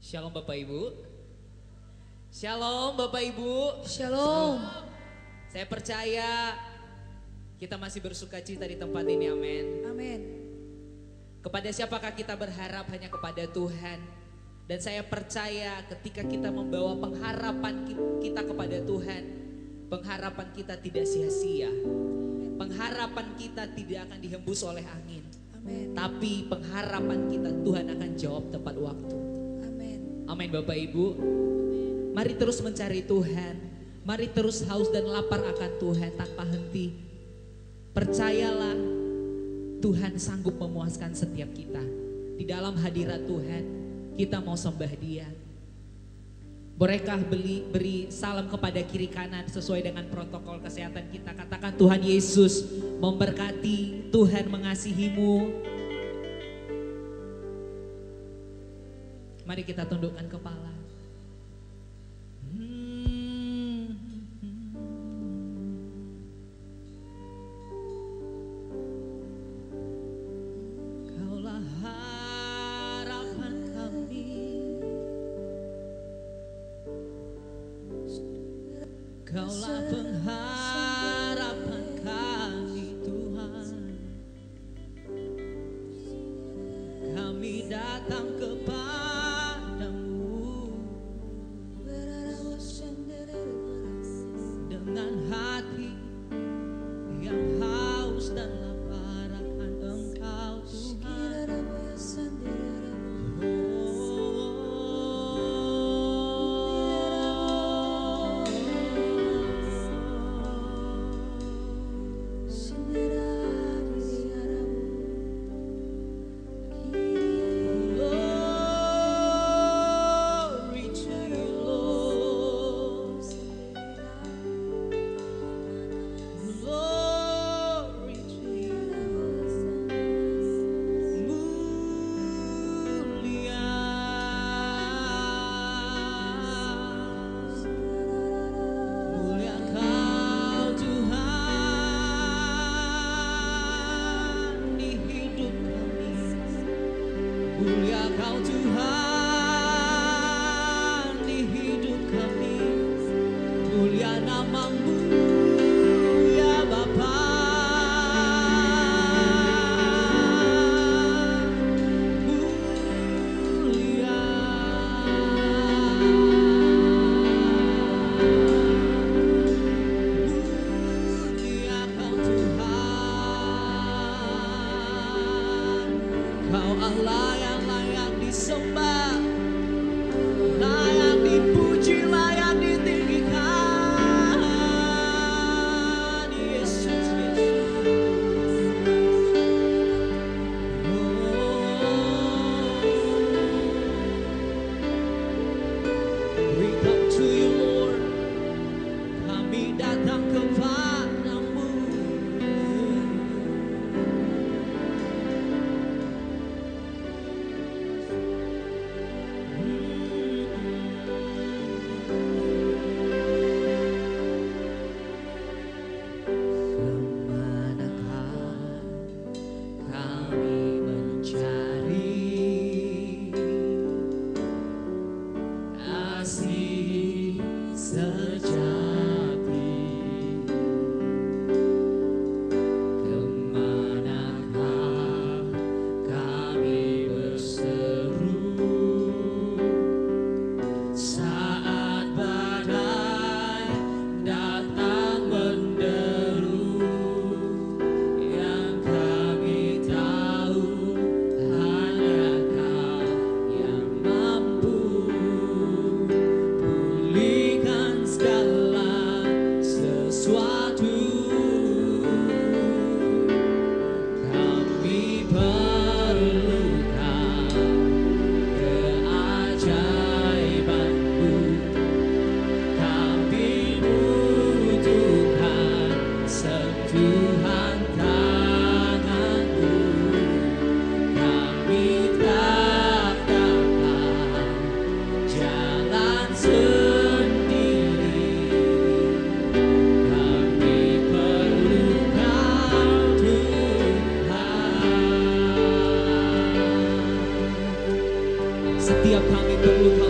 Shalom Bapak Ibu. Shalom Bapak Ibu. Shalom. Saya percaya kita masih bersuka cita di tempat ini, amin. Amin. Kepada siapakah kita berharap? Hanya kepada Tuhan. Dan saya percaya ketika kita membawa pengharapan kita kepada Tuhan, pengharapan kita tidak sia-sia. Pengharapan kita tidak akan dihembus oleh angin. Amin. Tapi pengharapan kita Tuhan akan jawab tepat waktu. Amin. Amin Bapak Ibu. Mari terus mencari Tuhan. Mari terus haus dan lapar akan Tuhan tanpa henti. Percayalah Tuhan sanggup memuaskan setiap kita. Di dalam hadirat Tuhan kita mau sembah Dia. Bolehkah beri salam kepada kiri kanan sesuai dengan protokol kesehatan kita. Katakan Tuhan Yesus memberkati, Tuhan mengasihimu. Mari kita tundukkan kepala. Kaulah harapan kami. Kaulah pengharapan kami Tuhan. Kami datang kepadamu dengan hati yang haus dan lapar akan Engkau Tuhan. Mulia Kau Tuhan di hidup kami, mulia nama-Mu ya Bapa. Mulia, mulia Kau Tuhan, Kau Allah yang layak disembah, layak dipuji, layak ditinggikan. Yesus, Yesus. We come to you Lord, kami datang kepadamu. Kemanakah kami mencari kasih sejati? Kemanakah kami berseru saat badai datang menderu? Yang kami tahu hanya Kau yang mampu pulihkan segala sesuatu. Kami perlukan keajaiban-Mu. Kami butuhkan sentuhan tangan-Mu. Kami tak dapat jalan sendiri. Kami perlu Kau Tuhan. Setiap kami perlu Kau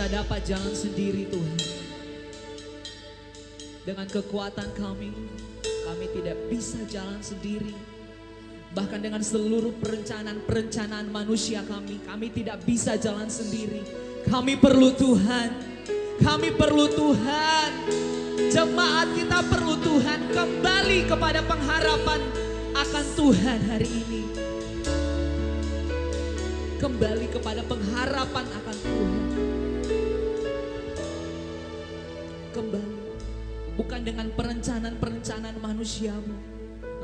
tak dapat jalan sendiri Tuhan. Dengan kekuatan kami tidak bisa jalan sendiri. Bahkan dengan seluruh perencanaan manusia kami tidak bisa jalan sendiri. Kami perlu Tuhan. Kami perlu Tuhan. Jemaat kita perlu Tuhan. Kembali kepada pengharapan akan Tuhan hari ini. Kembali kepada pengharapan akan Tuhan. Kembali. Bukan dengan perencanaan manusiamu.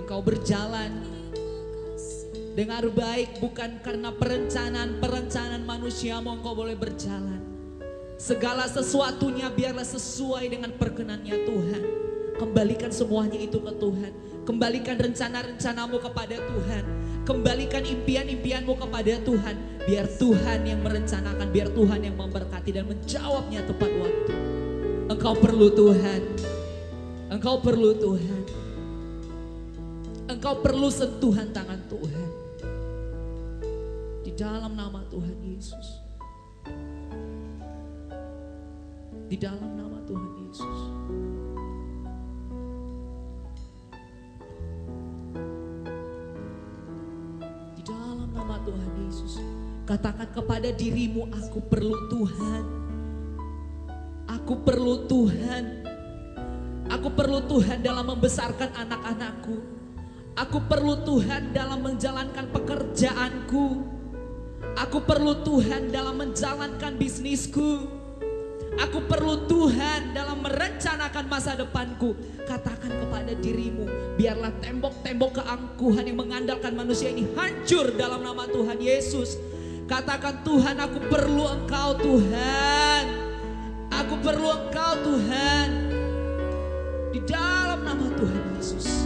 Engkau berjalan. Dengar baik, bukan karena perencanaan manusiamu engkau boleh berjalan. Segala sesuatunya biarlah sesuai dengan perkenannya Tuhan. Kembalikan semuanya itu ke Tuhan. Kembalikan rencana-rencanamu kepada Tuhan. Kembalikan impian-impianmu kepada Tuhan. Biar Tuhan yang merencanakan, biar Tuhan yang memberkati dan menjawabnya tepat waktu. Engkau perlu Tuhan. Engkau perlu Tuhan. Engkau perlu sentuhan tangan Tuhan. Di dalam nama Tuhan Yesus. Di dalam nama Tuhan Yesus. Di dalam nama Tuhan Yesus. Katakan kepada dirimu, aku perlu Tuhan. Aku perlu Tuhan. Aku perlu Tuhan dalam membesarkan anak-anakku. Aku perlu Tuhan dalam menjalankan pekerjaanku. Aku perlu Tuhan dalam menjalankan bisnisku. Aku perlu Tuhan dalam merencanakan masa depanku. Katakan kepada dirimu, biarlah tembok-tembok keangkuhan yang mengandalkan manusia ini hancur dalam nama Tuhan Yesus. Katakan, Tuhan, aku perlu Engkau Tuhan. Aku perlu Engkau Tuhan. Di dalam nama Tuhan Yesus.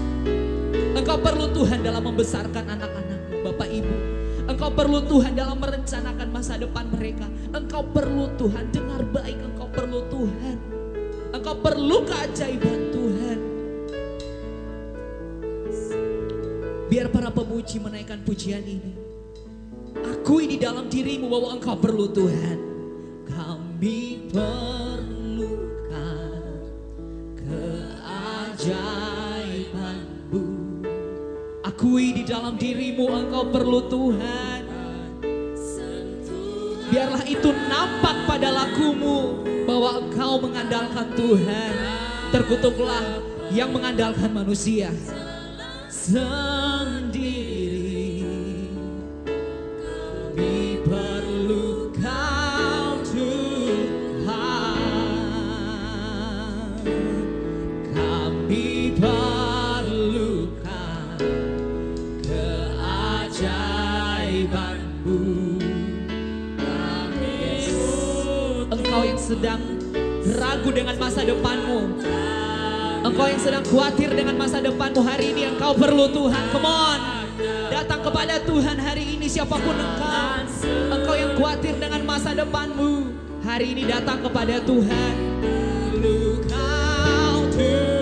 Engkau perlu Tuhan dalam membesarkan anak-anakmu, Bapak Ibu. Engkau perlu Tuhan dalam merencanakan masa depan mereka. Engkau perlu Tuhan, dengar baik, engkau perlu Tuhan. Engkau perlu keajaiban Tuhan. Biar para pemuji menaikkan pujian ini. Akui di dalam dirimu bahwa engkau perlu Tuhan. Kami perlukan keajaiban-Mu. Akui di dalam dirimu engkau perlu Tuhan. Biarlah itu nampak pada lakumu bahwa engkau mengandalkan Tuhan. Terkutuklah yang mengandalkan manusia sendiri. Kami perlu Kau Tuhan. Kami perlukan keajaiban-Mu. Engkau yang sedang ragu dengan masa depanmu, engkau yang sedang khawatir dengan masa depanmu hari ini, engkau perlu Tuhan. Come on, datang kepada Tuhan hari ini siapapun engkau. Engkau yang khawatir dengan masa depanmu, hari ini datang kepada Tuhan. Perlu Kau Tuhan.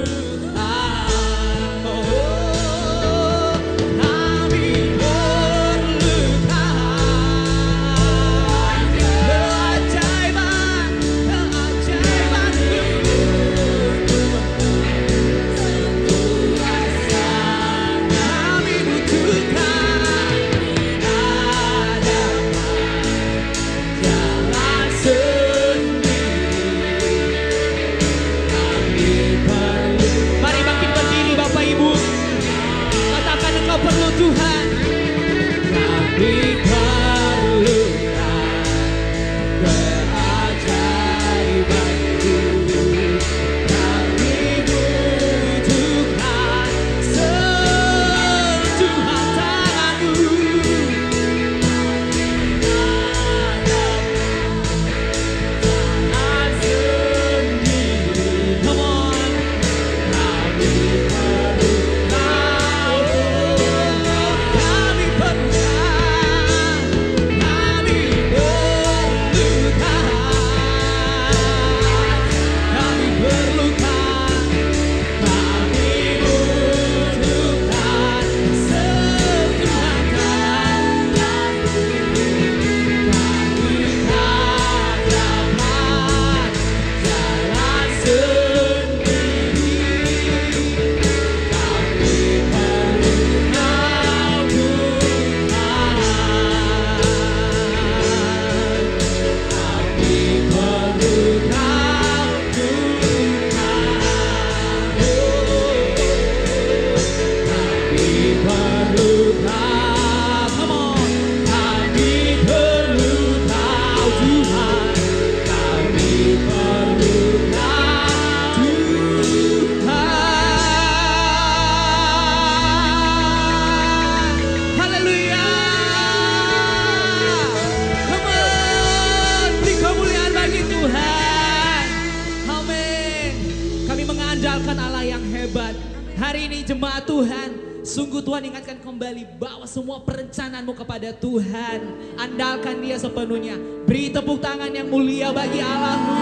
Hari ini jemaat Tuhan, sungguh Tuhan ingatkan kembali bahwa semua perencanaanmu kepada Tuhan. Andalkan Dia sepenuhnya. Beri tepuk tangan yang mulia bagi Allahmu.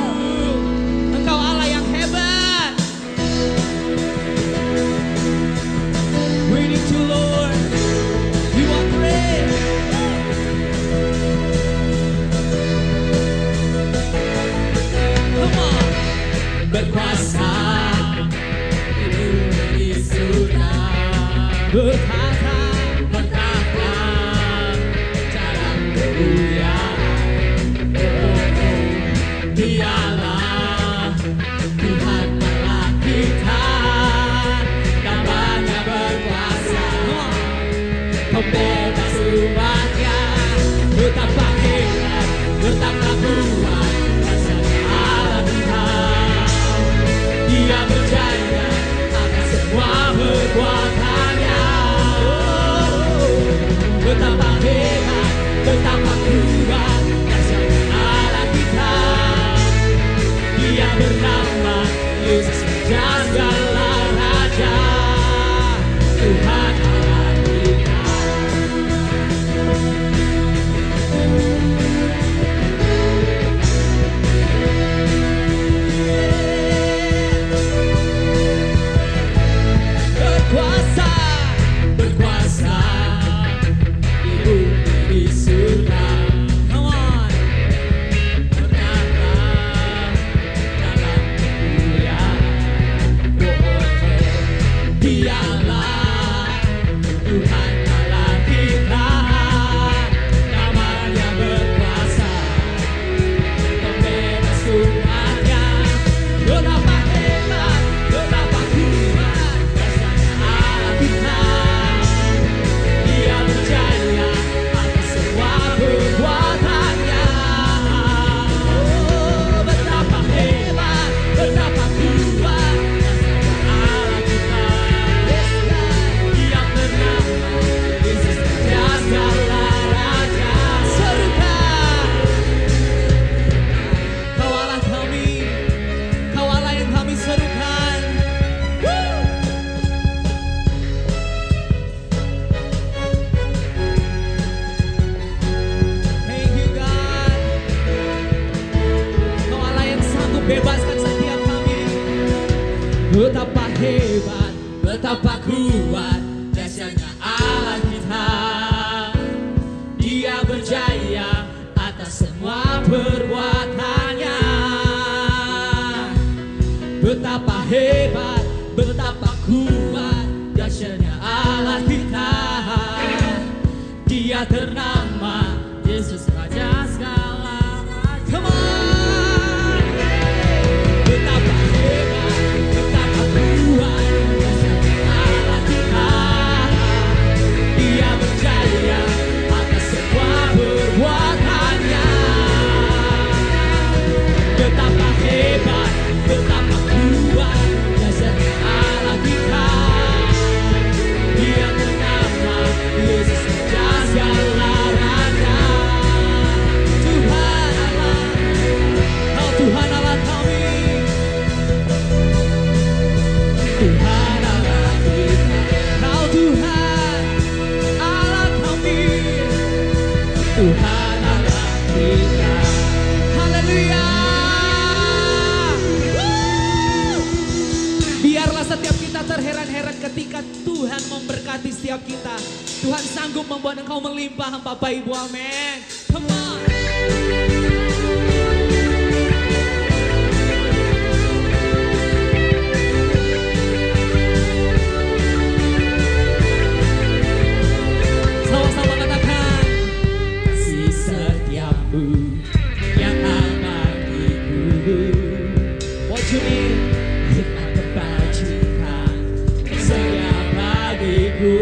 Engkau Allah yang hebat. We need you Lord. You are great. Come on. Berkuasa. Berkata, dalam kemuliaan, Dialah Tuhan Allah kita, namanya berkuasa, pembebas umatnya, betapa hebat, betapa kuat, rasanya Allah Tuhan, Dia berjaya atas semua perbuatan. Betapa hebat, betapa kuat, dahsyatnya Allah kita. Dia bernama Yesus, Raja segala raja, Tuhan Allah kita. Berkuasa, berkuasa. Di surga, come on, berkata dalam kemuliaan, Dialah Tuhan Allah kita, namanya berkuasa, pembebas umatnya, betapa hebat, betapa kuat, rasanya Allah kita, Dia berjaya perbuatannya. Oh, betapa hebat, betapa kuat, rasanya Allah kita. Dia bernama Yesus, Raja segala raja. Serukan, Kau Allah kami, Kau Allah yang kami serukan. Bebaskan setiap kami. Betapa hebat, betapa kuat, dahsyatnya Allah kita. Dia berjaya atas semua perbuatannya. Betapa hebat, betapa kuat, dahsyatnya Allah kita. Dia ternama Yesus, Raja segala raja. Come on. Betapa hebat, betapa kuat, dahsyatnya Allah kita. Dia ternama Yesus, Raja segala raja, Tuhan Allah, Kau Tuhan Allah kami, Tuhan Allah kita, Kau Tuhan Allah kami, Tuhan Allah kita. Haleluya. Biarlah setiap kita terheran-heran ketika Tuhan memberkati setiap kita. Tuhan sanggup membuat engkau melimpah, Bapak Ibu, amin. Come on. Sama-sama katakan, kasih setiamu yang abadiku. What you need? Hikmat kebajikan setia bagiku.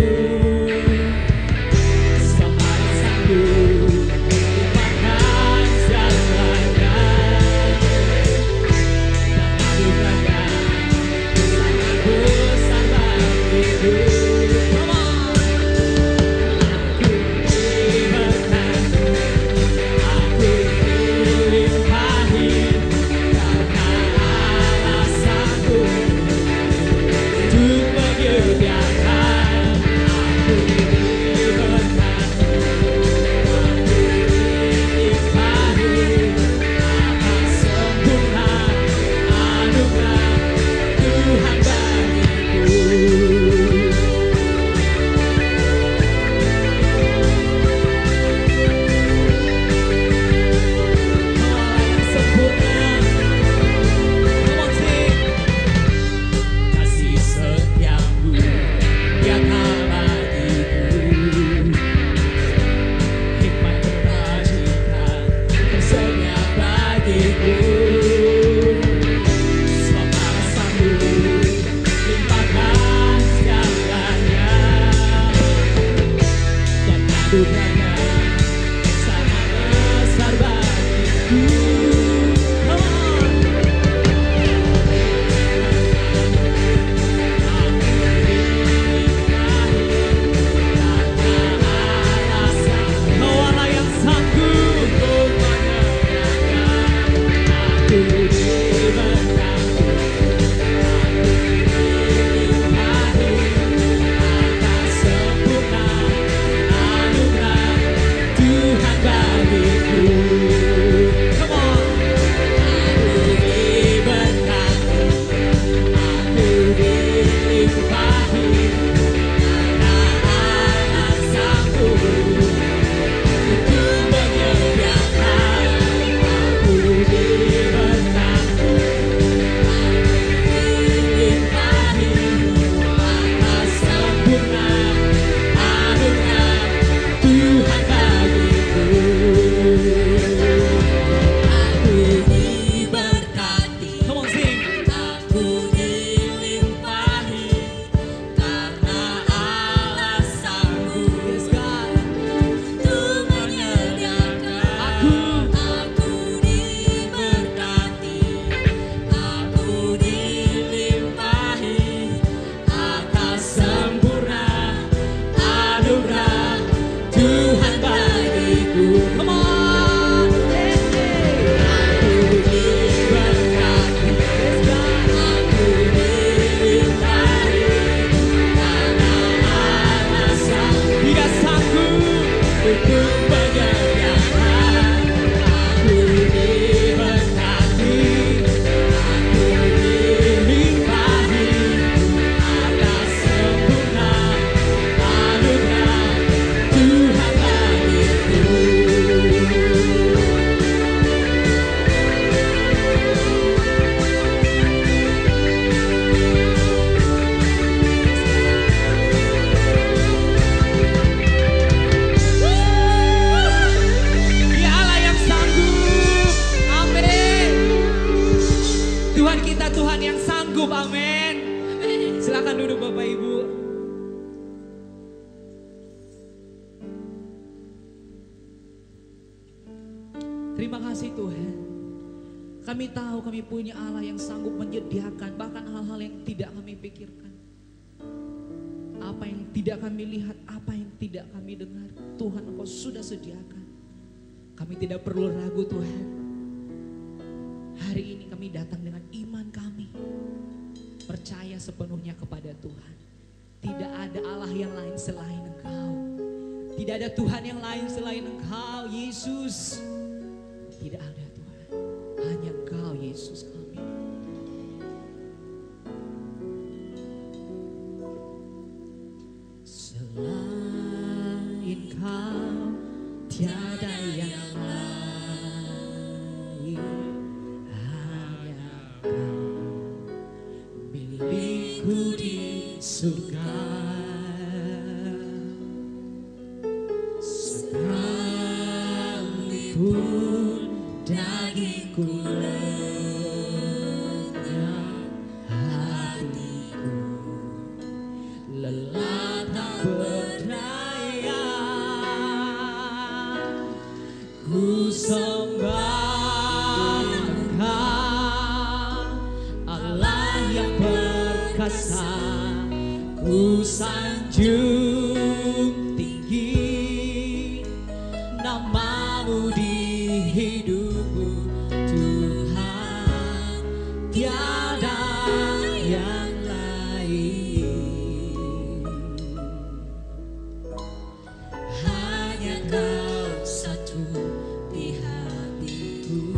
Sebab sanggup lupakan Terima kasih Tuhan. Kami tahu kami punya Allah yang sanggup menyediakan bahkan hal-hal yang tidak kami pikirkan. Apa yang tidak kami lihat, apa yang tidak kami dengar, Tuhan Engkau sudah sediakan. Kami tidak perlu ragu Tuhan. Hari ini kami datang dengan iman kami. Percaya sepenuhnya kepada Tuhan. Tidak ada Allah yang lain selain Engkau. Tidak ada Tuhan yang lain selain Engkau, Yesus. Tidak ada Tuhan, hanya Engkau Yesus kami. Selain Kau tiada yang lain, hanya Kau milikku di surga. Sekalipun dagingku lenyap, hatiku lelah tak berdaya. Ku sembah Engkau, Allah yang perkasa. Ku sanjung tinggi nama-Mu di hidupku, Tuhan, tiada yang lain. Hanya Kau satu di hatiku.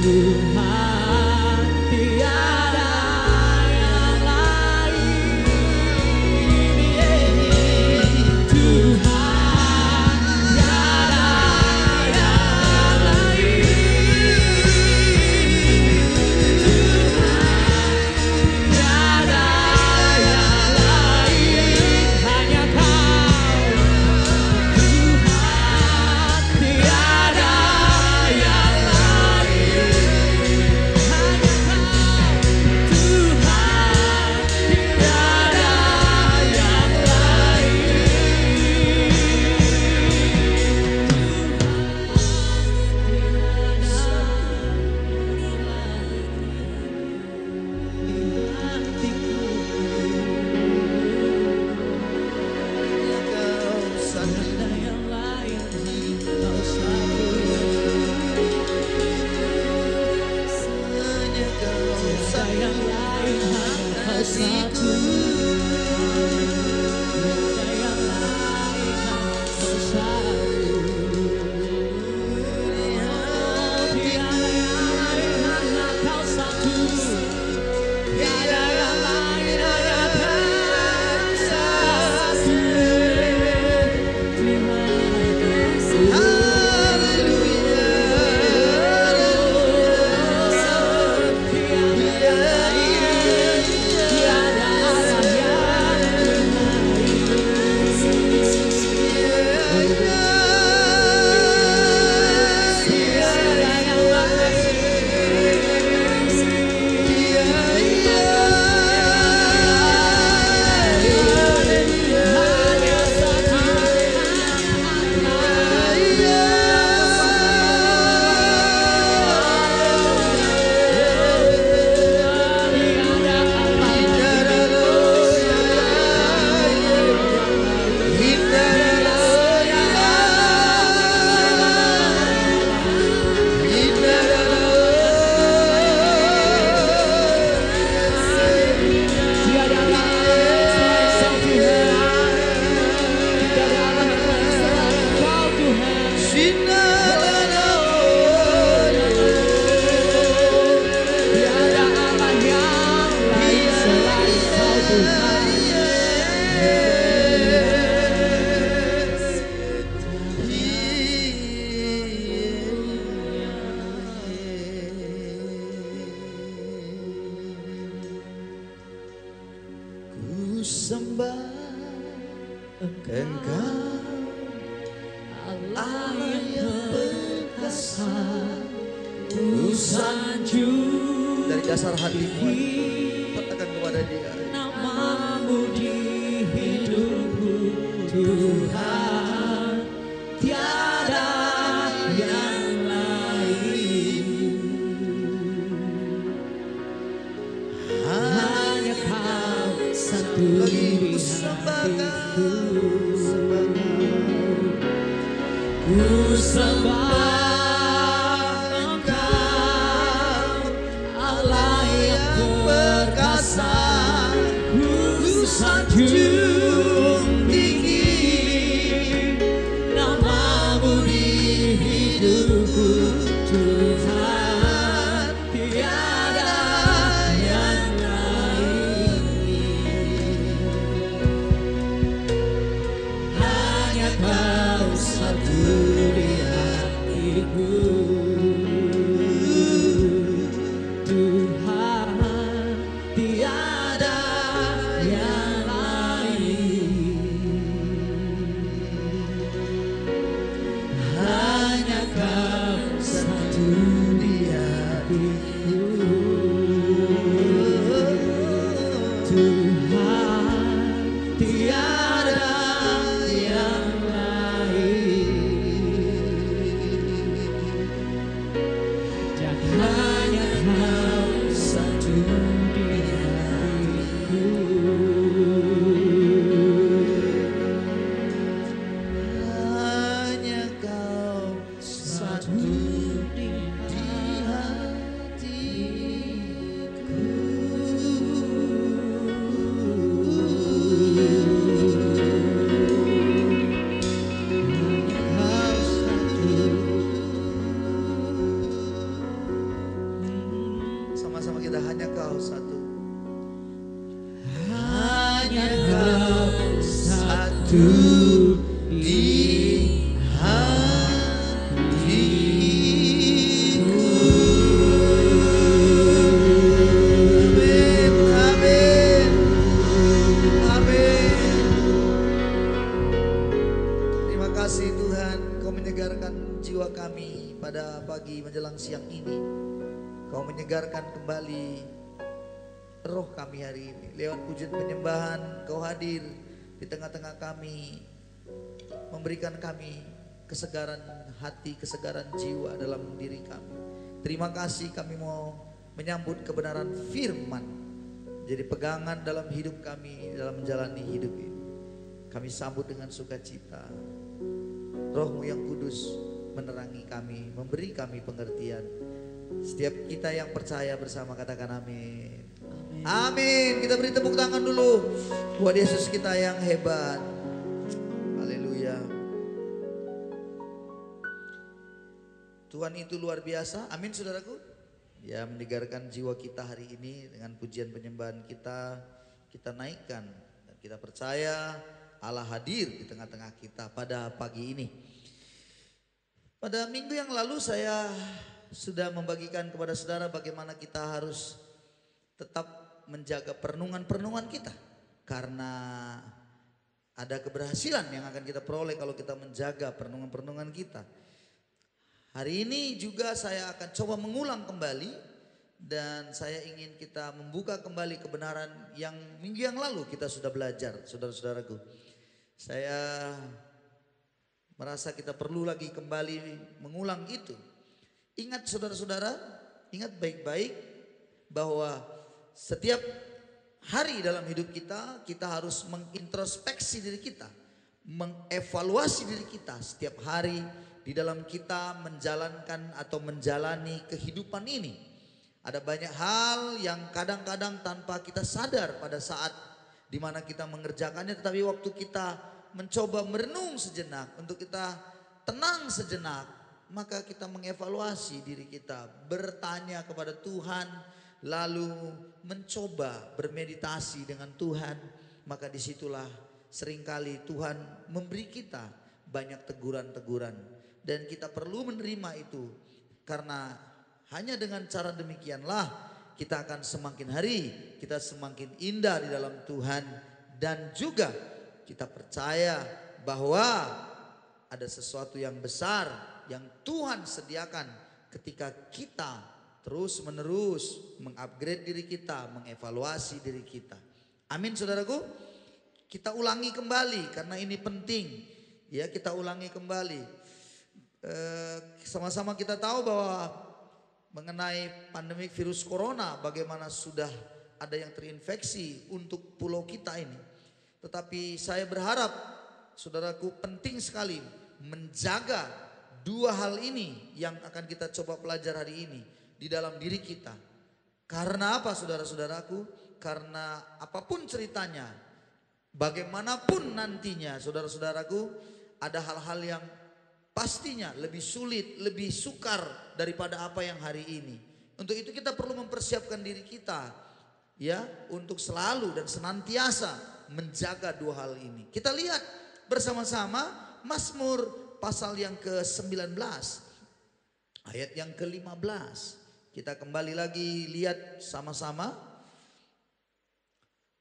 Tuhan tiada yang lain. Tuhan tiada yang lain. Tiada yang lain, hanya Kau. Tuhan tiada yang lain, hanya Kau. Tuhan tiada yang sembah Engkau, Allah yang perkasa, ku sanjung dari dasar hatimu katakan kepada Dia, namamu di hidupku Tuhan, tiada yang lain, hanya Kau satu di hatiku. Ku sembah Engkau, Allah yang perkasa, ku sanjung tinggi namamu di hidupku Tuhan, tiada yang lain, hanya Kau satu di hatiku Tuhan, tiada yang lain. Sama-sama kita hanya Kau satu. Hanya Kau satu di hatiku. Amin, amin, amin. Terima kasih Tuhan, Kau menyegarkan jiwa kami pada pagi menjelang siang ini. Kau menyegarkan kembali roh kami hari ini. Lewat pujian penyembahan Kau hadir di tengah-tengah kami, memberikan kami kesegaran hati, kesegaran jiwa dalam diri kami. Terima kasih, kami mau menyambut kebenaran firman jadi pegangan dalam hidup kami, dalam menjalani hidup ini. Kami sambut dengan sukacita. Roh-Mu yang kudus menerangi kami, memberi kami pengertian. Setiap kita yang percaya bersama katakan amin. Amin. Amin. Kita beri tepuk tangan dulu buat Yesus kita yang hebat. Haleluya. Tuhan itu luar biasa. Amin saudaraku. Ya, menyegarkan jiwa kita hari ini dengan pujian penyembahan kita. Kita naikkan dan kita percaya Allah hadir di tengah-tengah kita pada pagi ini. Pada minggu yang lalu saya sudah membagikan kepada saudara bagaimana kita harus tetap menjaga perenungan-perenungan kita. Karena ada keberhasilan yang akan kita peroleh kalau kita menjaga perenungan-perenungan kita. Hari ini juga saya akan coba mengulang kembali dan saya ingin kita membuka kembali kebenaran yang minggu yang lalu kita sudah belajar, saudara-saudaraku. Saya merasa kita perlu lagi kembali mengulang itu. Ingat saudara-saudara, ingat baik-baik bahwa setiap hari dalam hidup kita, kita harus mengintrospeksi diri kita, mengevaluasi diri kita setiap hari di dalam kita menjalankan atau menjalani kehidupan ini. Ada banyak hal yang kadang-kadang tanpa kita sadar pada saat dimana kita mengerjakannya, tetapi waktu kita mencoba merenung sejenak, untuk kita tenang sejenak, maka kita mengevaluasi diri kita, bertanya kepada Tuhan, lalu mencoba bermeditasi dengan Tuhan. Maka disitulah seringkali Tuhan memberi kita banyak teguran-teguran. Dan kita perlu menerima itu. Karena hanya dengan cara demikianlah kita akan semakin hari, kita semakin indah di dalam Tuhan. Dan juga kita percaya bahwa ada sesuatu yang besar yang Tuhan sediakan ketika kita terus menerus mengupgrade diri kita, mengevaluasi diri kita. Amin saudaraku. Kita ulangi kembali karena ini penting. Ya, kita ulangi kembali. Sama-sama kita tahu bahwa mengenai pandemi virus corona, bagaimana sudah ada yang terinfeksi untuk pulau kita ini. Tetapi saya berharap saudaraku, penting sekali menjaga dua hal ini yang akan kita coba pelajar hari ini di dalam diri kita. Karena apa saudara-saudaraku? Karena apapun ceritanya, bagaimanapun nantinya saudara-saudaraku, ada hal-hal yang pastinya lebih sulit, lebih sukar daripada apa yang hari ini. Untuk itu kita perlu mempersiapkan diri kita, ya, untuk selalu dan senantiasa menjaga dua hal ini. Kita lihat bersama-sama Mazmur pasal yang ke-19 ayat yang ke-15. Kita kembali lagi lihat sama-sama.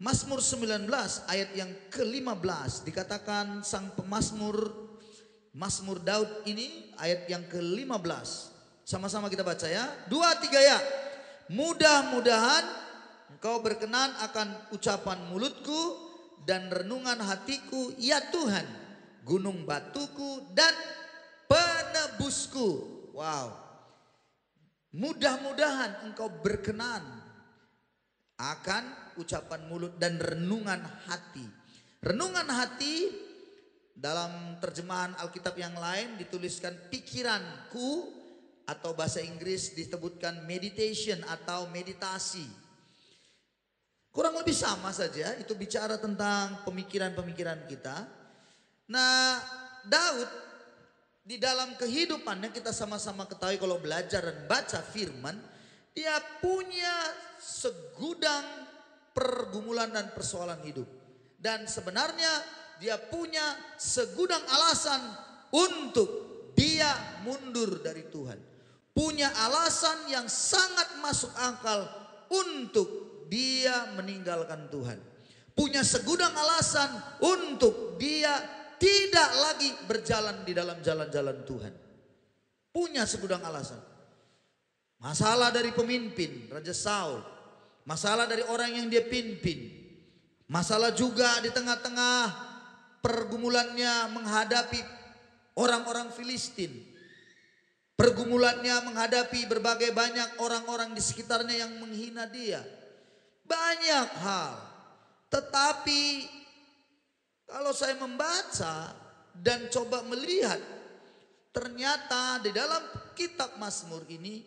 Mazmur 19 ayat yang ke-15 dikatakan sang pemazmur, Mazmur Daud ini ayat yang ke-15. Sama-sama kita baca ya. 2, 3 ya. Mudah-mudahan Engkau berkenan akan ucapan mulutku dan renungan hatiku, ya Tuhan, gunung batuku dan penebusku. Wow. Mudah-mudahan Engkau berkenan akan ucapan mulut dan renungan hati. Renungan hati dalam terjemahan Alkitab yang lain dituliskan pikiranku, atau bahasa Inggris disebutkan meditation atau meditasi. Kurang lebih sama saja, itu bicara tentang pemikiran-pemikiran kita. Nah, Daud di dalam kehidupannya kita sama-sama ketahui kalau belajar dan baca firman, Dia punya segudang pergumulan dan persoalan hidup. Dan sebenarnya dia punya segudang alasan untuk dia mundur dari Tuhan. Punya alasan yang sangat masuk akal untuk dia meninggalkan Tuhan. Punya segudang alasan untuk dia tidak lagi berjalan di dalam jalan-jalan Tuhan. Punya segudang alasan. Masalah dari pemimpin, Raja Saul. Masalah dari orang yang dia pimpin. Masalah juga di tengah-tengah pergumulannya menghadapi orang-orang Filistin. Pergumulannya menghadapi berbagai banyak orang-orang di sekitarnya yang menghina dia. Banyak hal. Tetapi kalau saya membaca dan coba melihat, ternyata di dalam kitab Mazmur ini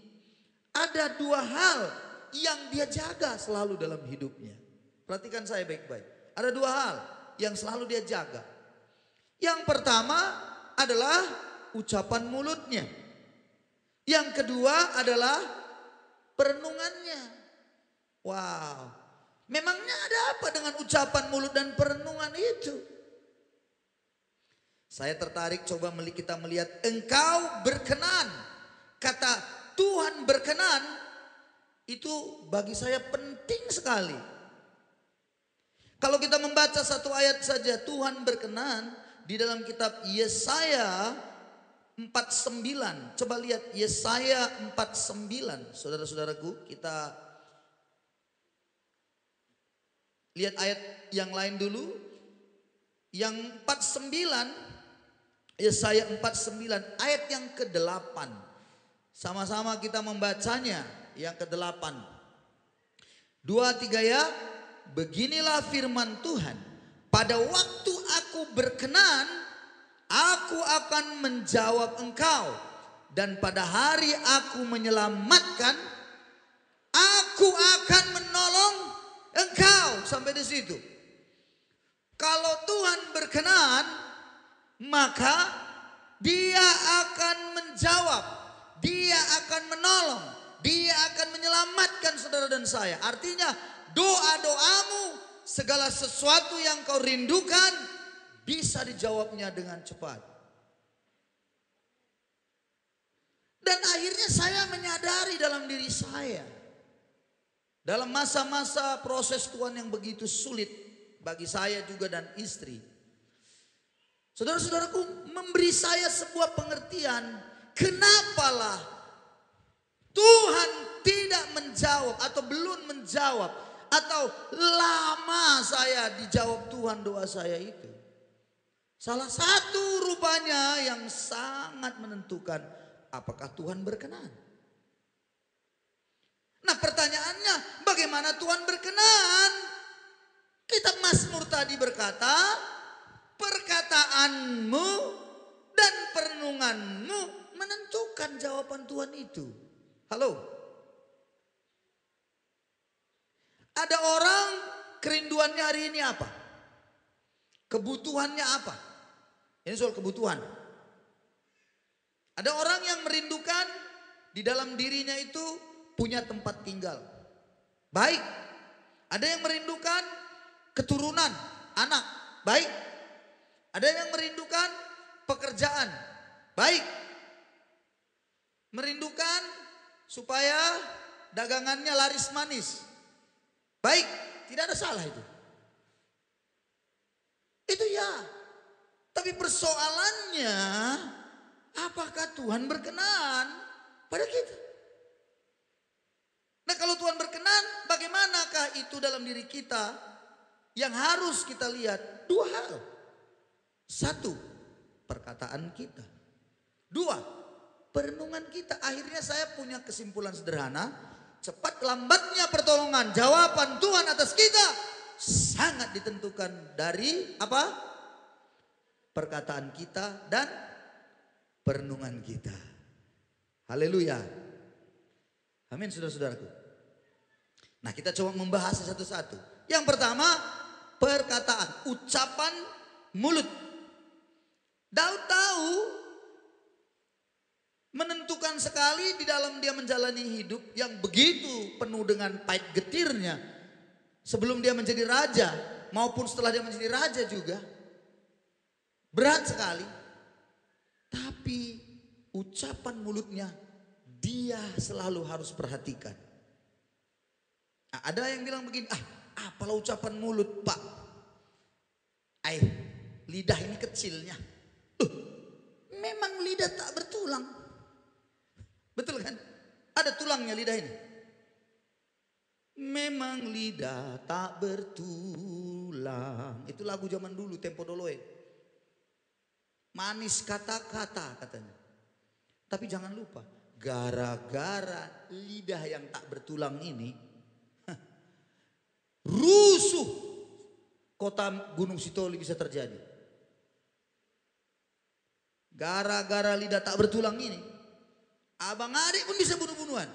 ada dua hal yang dia jaga selalu dalam hidupnya. Perhatikan saya baik-baik. Ada dua hal yang selalu dia jaga. Yang pertama adalah ucapan mulutnya. Yang kedua adalah perenungannya. Wow. Memangnya ada apa dengan ucapan mulut dan perenungan itu? Saya tertarik coba kita melihat engkau berkenan. Kata Tuhan berkenan itu bagi saya penting sekali. Kalau kita membaca satu ayat saja Tuhan berkenan di dalam kitab Yesaya 49. Coba lihat Yesaya 49. Saudara-saudaraku, kita lihat ayat yang lain dulu. Yang 49, Yesaya 49 ayat yang ke-8. Sama-sama kita membacanya yang ke-8. 2, 3 ya. Beginilah firman Tuhan. Pada waktu aku berkenan, aku akan menjawab engkau. Dan pada hari aku menyelamatkan, aku akan menolong engkau. Sampai di situ. Kalau Tuhan berkenan, maka dia akan menjawab. Dia akan menolong. Dia akan menyelamatkan saudara dan saya. Artinya doa-doamu, segala sesuatu yang kau rindukan bisa dijawabnya dengan cepat. Dan akhirnya saya menyadari dalam diri saya, dalam masa-masa proses Tuhan yang begitu sulit bagi saya juga dan istri, saudara-saudaraku, memberi saya sebuah pengertian, kenapalah Tuhan tidak menjawab atau belum menjawab, atau lama saya dijawab Tuhan doa saya itu. Salah satu rupanya yang sangat menentukan apakah Tuhan berkenan. Nah pertanyaannya, bagaimana Tuhan berkenan? Kitab Mazmur tadi berkata, perkataanmu dan perenunganmu menentukan jawaban Tuhan itu. Halo? Ada orang kerinduannya hari ini apa? Kebutuhannya apa? Ini soal kebutuhan. Ada orang yang merindukan di dalam dirinya itu punya tempat tinggal. Baik. Ada yang merindukan keturunan, anak. Baik. Ada yang merindukan pekerjaan. Baik. Merindukan supaya dagangannya laris manis. Baik, tidak ada salah itu. Itu ya. Tapi persoalannya, apakah Tuhan berkenan pada kita? Nah kalau Tuhan berkenan, bagaimanakah itu dalam diri kita? Yang harus kita lihat dua hal. Satu, perkataan kita. Dua, perenungan kita. Akhirnya saya punya kesimpulan sederhana. Cepat lambatnya pertolongan, jawaban Tuhan atas kita sangat ditentukan dari apa? Perkataan kita dan perenungan kita. Haleluya. Amin saudara-saudaraku. Nah kita coba membahas satu-satu. Yang pertama, perkataan, ucapan mulut. Daud tahu Menentukan sekali di dalam dia menjalani hidup yang begitu penuh dengan pahit getirnya. Sebelum dia menjadi raja maupun setelah dia menjadi raja juga. Berat sekali. Tapi ucapan mulutnya dia selalu harus perhatikan. Nah, ada yang bilang begini, apalah ucapan mulut Pak. Lidah ini kecilnya. Memang lidah tak bertulang. Betul kan? Ada tulangnya lidah ini. Memang lidah tak bertulang. Itu lagu zaman dulu, Tempo Doloe. Manis kata-kata katanya. Tapi jangan lupa, gara-gara lidah yang tak bertulang ini, rusuh kota Gunung Sitoli bisa terjadi. Gara-gara lidah tak bertulang ini, abang adik pun bisa bunuh-bunuhan.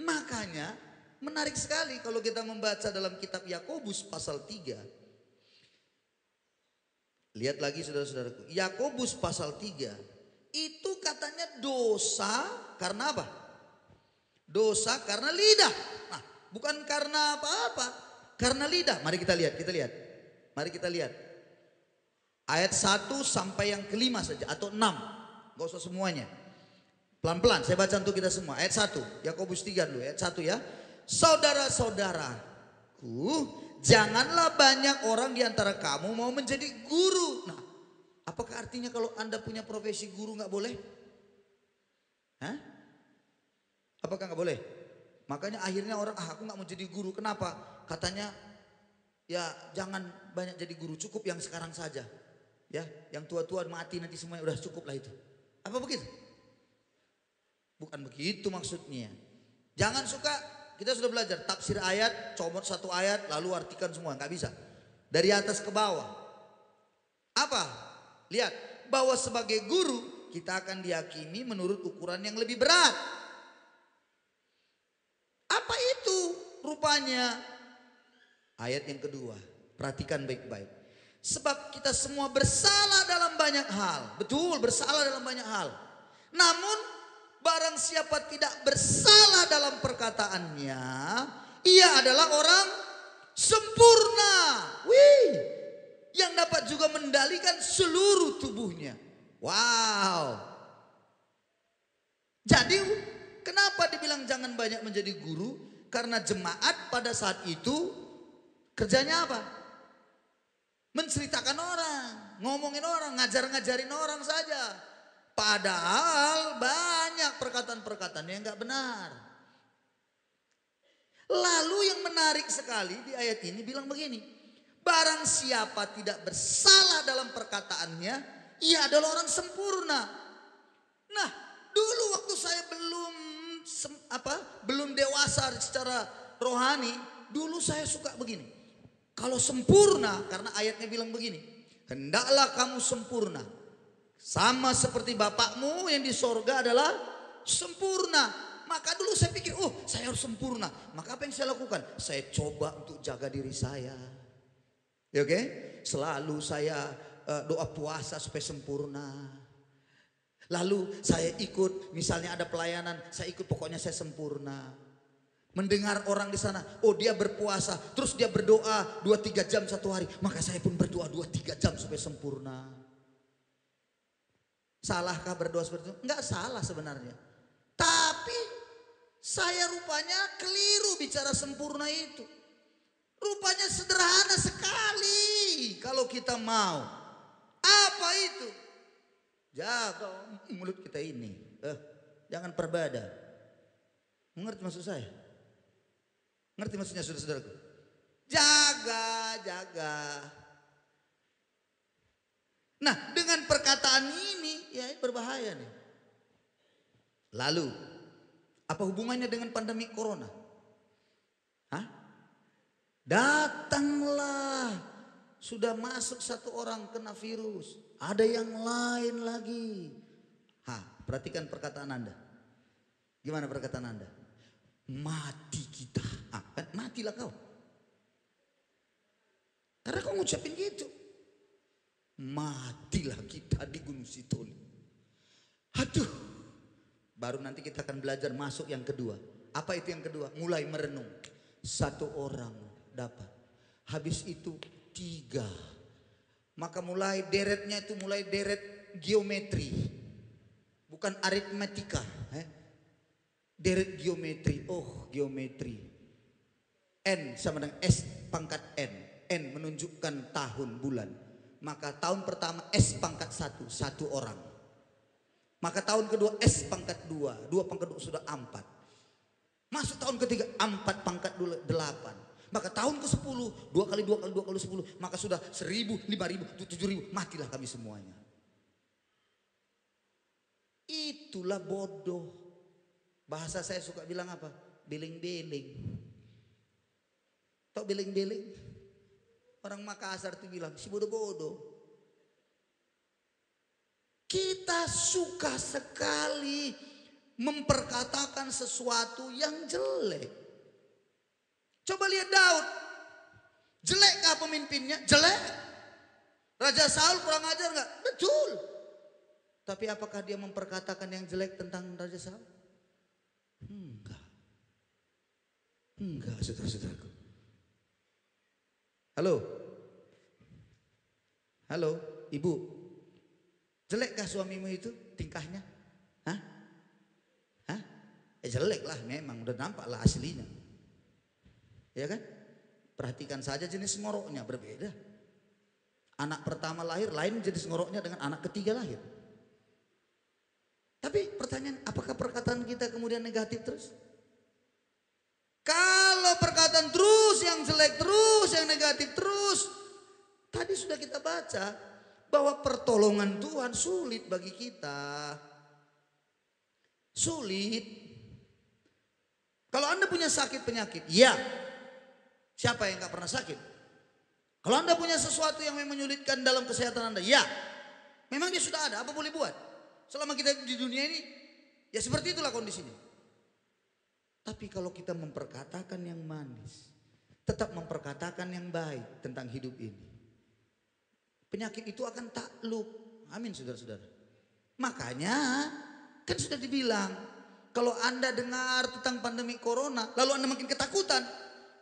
Makanya menarik sekali kalau kita membaca dalam kitab Yakobus pasal 3. Lihat lagi saudara-saudaraku. Yakobus pasal 3. Itu katanya dosa karena apa? Dosa karena lidah. Nah, bukan karena apa-apa. Karena lidah. Mari kita lihat. Mari kita lihat. Ayat 1 sampai yang kelima saja atau 6. Gak usah semuanya. Pelan-pelan saya baca untuk kita semua. Ayat 1. Yakobus 3 dulu ayat 1 ya. Saudara-saudaraku, janganlah banyak orang di antara kamu mau menjadi guru. Nah, apakah artinya kalau Anda punya profesi guru gak boleh? Hah? Apakah gak boleh? Makanya akhirnya orang, aku gak mau jadi guru. Kenapa? Katanya, ya jangan banyak jadi guru. Cukup yang sekarang saja. Ya, yang tua-tua mati nanti semuanya udah cukup lah itu. Apa begitu? Bukan begitu maksudnya. Jangan suka, kita sudah belajar tafsir ayat, comot satu ayat lalu artikan semua, nggak bisa. Dari atas ke bawah. Apa? Lihat, bahwa sebagai guru kita akan dihakimi menurut ukuran yang lebih berat. Apa itu rupanya? Ayat yang kedua, perhatikan baik-baik. Sebab kita semua bersalah dalam banyak hal. Betul, bersalah dalam banyak hal. Namun barang siapa tidak bersalah dalam perkataannya, ia adalah orang sempurna. Yang dapat juga mendalikan seluruh tubuhnya. Wow. Jadi kenapa dibilang jangan banyak menjadi guru? Karena jemaat pada saat itu kerjanya apa? Menceritakan orang, ngomongin orang, ngajarin orang saja. Padahal banyak perkataan-perkataan yang gak benar. Lalu yang menarik sekali di ayat ini bilang begini. Barang siapa tidak bersalah dalam perkataannya, ia adalah orang sempurna. Nah, dulu waktu saya belum dewasa secara rohani, dulu saya suka begini. Kalau sempurna, karena ayatnya bilang begini. Hendaklah kamu sempurna. Sama seperti Bapakmu yang di sorga adalah sempurna. Maka dulu saya pikir, saya harus sempurna. Maka apa yang saya lakukan? Saya coba untuk jaga diri saya. Ya, oke? Selalu saya doa puasa supaya sempurna. Lalu saya ikut, misalnya ada pelayanan, saya ikut, pokoknya saya sempurna. Mendengar orang di sana, dia berpuasa, terus dia berdoa 2-3 jam satu hari. Maka saya pun berdoa 2-3 jam supaya sempurna. Salahkah berdoa seperti itu? Enggak salah sebenarnya. Tapi saya rupanya keliru bicara sempurna itu. Rupanya sederhana sekali kalau kita mau. Apa itu? Jaga mulut kita ini. Jangan perbada. Mengerti maksud saya? Ngerti maksudnya saudara-saudaraku? Jaga. Nah, dengan perkataan ini ya berbahaya nih. Lalu, apa hubungannya dengan pandemi corona? Datanglah, sudah masuk 1 orang kena virus, ada yang lain lagi. Perhatikan perkataan Anda. Gimana perkataan Anda? Mati kita. Kan matilah kau. Karena kau ngucapin gitu. Matilah kita di Gunung Sitoli. Aduh. Baru nanti kita akan belajar masuk yang kedua. Apa itu yang kedua? Mulai merenung. 1 orang dapat. Habis itu 3. Maka mulai deretnya itu mulai deret geometri. Bukan aritmatika. Deret geometri. Oh, geometri. N sama dengan S pangkat N. N menunjukkan tahun bulan. Maka tahun pertama S pangkat 1, 1 orang. Maka tahun kedua S pangkat 2, 2 pangkat 2 sudah 4. Masuk tahun ketiga 4 pangkat 8. Maka tahun ke-10, 2 kali 2 kali 2 kali 10, maka sudah 1.000, 5.000, 7.000, matilah kami semuanya. Itulah bodoh. Bahasa saya suka bilang apa? Beling-beling. Tahu beling-beling? Orang Makassar itu bilang si bodoh-bodoh. Kita suka sekali memperkatakan sesuatu yang jelek. Coba lihat Daud. Jelekkah pemimpinnya? Jelek. Raja Saul kurang ajar enggak? Betul. Tapi apakah dia memperkatakan yang jelek tentang Raja Saul? Enggak. Enggak, saudara-saudaraku. Halo. Halo, Ibu. Jelekkah suamimu itu tingkahnya? Hah? Hah? Jelek lah memang, udah nampak lah aslinya. Ya kan? Perhatikan saja jenis ngoroknya berbeda. Anak pertama lahir lain jenis ngoroknya dengan anak ketiga lahir. Tapi pertanyaan, apakah perkataan kita kemudian negatif terus? Kalau perkataan terus yang jelek terus, yang negatif terus. Tadi sudah kita baca bahwa pertolongan Tuhan sulit bagi kita. Sulit. Kalau Anda punya sakit penyakit, ya. Siapa yang gak pernah sakit? Kalau Anda punya sesuatu yang menyulitkan dalam kesehatan Anda, ya. Memang dia sudah ada, apa boleh buat? Selama kita di dunia ini, ya seperti itulah kondisinya. Tapi kalau kita memperkatakan yang manis, tetap memperkatakan yang baik tentang hidup ini, penyakit itu akan takluk. Amin saudara-saudara. Makanya kan sudah dibilang, kalau Anda dengar tentang pandemi corona, lalu Anda makin ketakutan,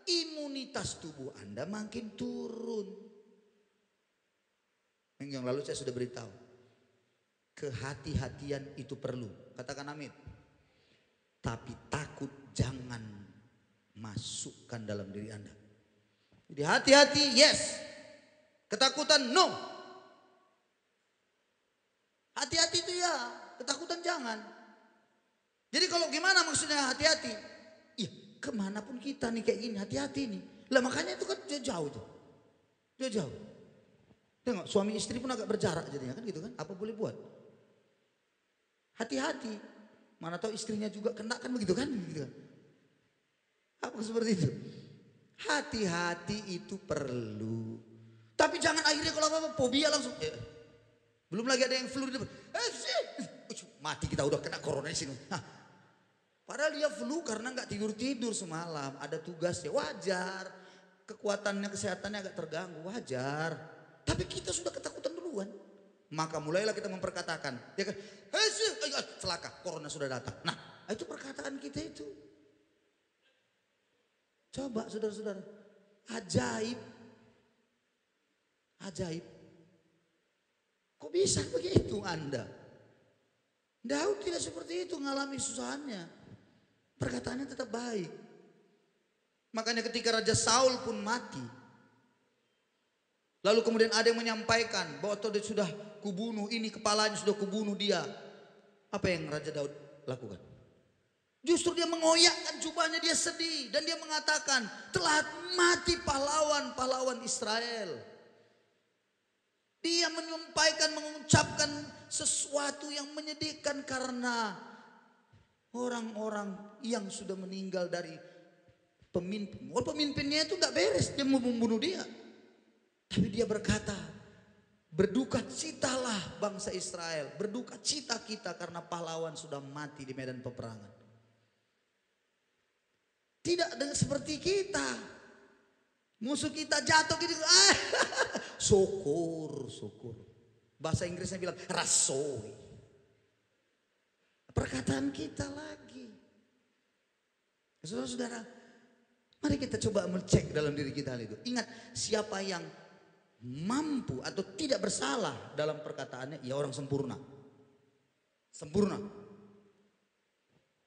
imunitas tubuh Anda makin turun. Yang lalu saya sudah beritahu, kehati-hatian itu perlu. Katakan amin. Tapi takut jangan masukkan dalam diri Anda. Jadi hati-hati, yes. Ketakutan no. Hati-hati itu ya, ketakutan jangan. Jadi kalau gimana maksudnya hati-hati? Iya, kemanapun kita nih kayak gini, hati-hati nih. Lah makanya itu kan jauh tuh. Jauh. Tengok suami istri pun agak berjarak jadinya kan gitu kan. Apa boleh buat? Hati-hati. Mana tahu istrinya juga kena kan begitu kan? Gitu kan. Apa seperti itu? Hati-hati itu perlu. Tapi jangan akhirnya kalau apa-apa fobia langsung. Belum lagi ada yang flu di depan. Mati kita udah kena corona di sini. Padahal dia flu karena nggak tidur semalam. Ada tugasnya, wajar. Kekuatannya, kesehatannya agak terganggu, wajar. Tapi kita sudah ketakutan duluan. Maka mulailah kita memperkatakan. Ya kan? Celaka, corona sudah datang. Nah, itu perkataan kita itu. Coba saudara-saudara. Ajaib. Kok bisa begitu Anda? Daud tidak seperti itu mengalami susahannya. Perkataannya tetap baik. Makanya ketika Raja Saul pun mati. Lalu kemudian ada yang menyampaikan bahwa dia sudah kubunuh ini, kepalanya sudah kubunuh dia. Apa yang Raja Daud lakukan? Justru dia mengoyakkan jubahnya, dia sedih. Dan dia mengatakan telah mati pahlawan Israel. Dia mengucapkan sesuatu yang menyedihkan karena orang-orang yang sudah meninggal dari pemimpin. Pemimpinnya itu gak beres, dia mau membunuh dia. Tapi dia berkata, berduka citalah bangsa Israel, berduka cita kita karena pahlawan sudah mati di medan peperangan. Tidak dengan seperti kita. Musuh kita jatuh gitu. Syukur. Bahasa Inggrisnya bilang rasoi. perkataan kita lagi. Saudara-saudara, mari kita coba mencek dalam diri kita hal itu. Ingat, siapa yang mampu atau tidak bersalah dalam perkataannya, ya orang sempurna. Sempurna.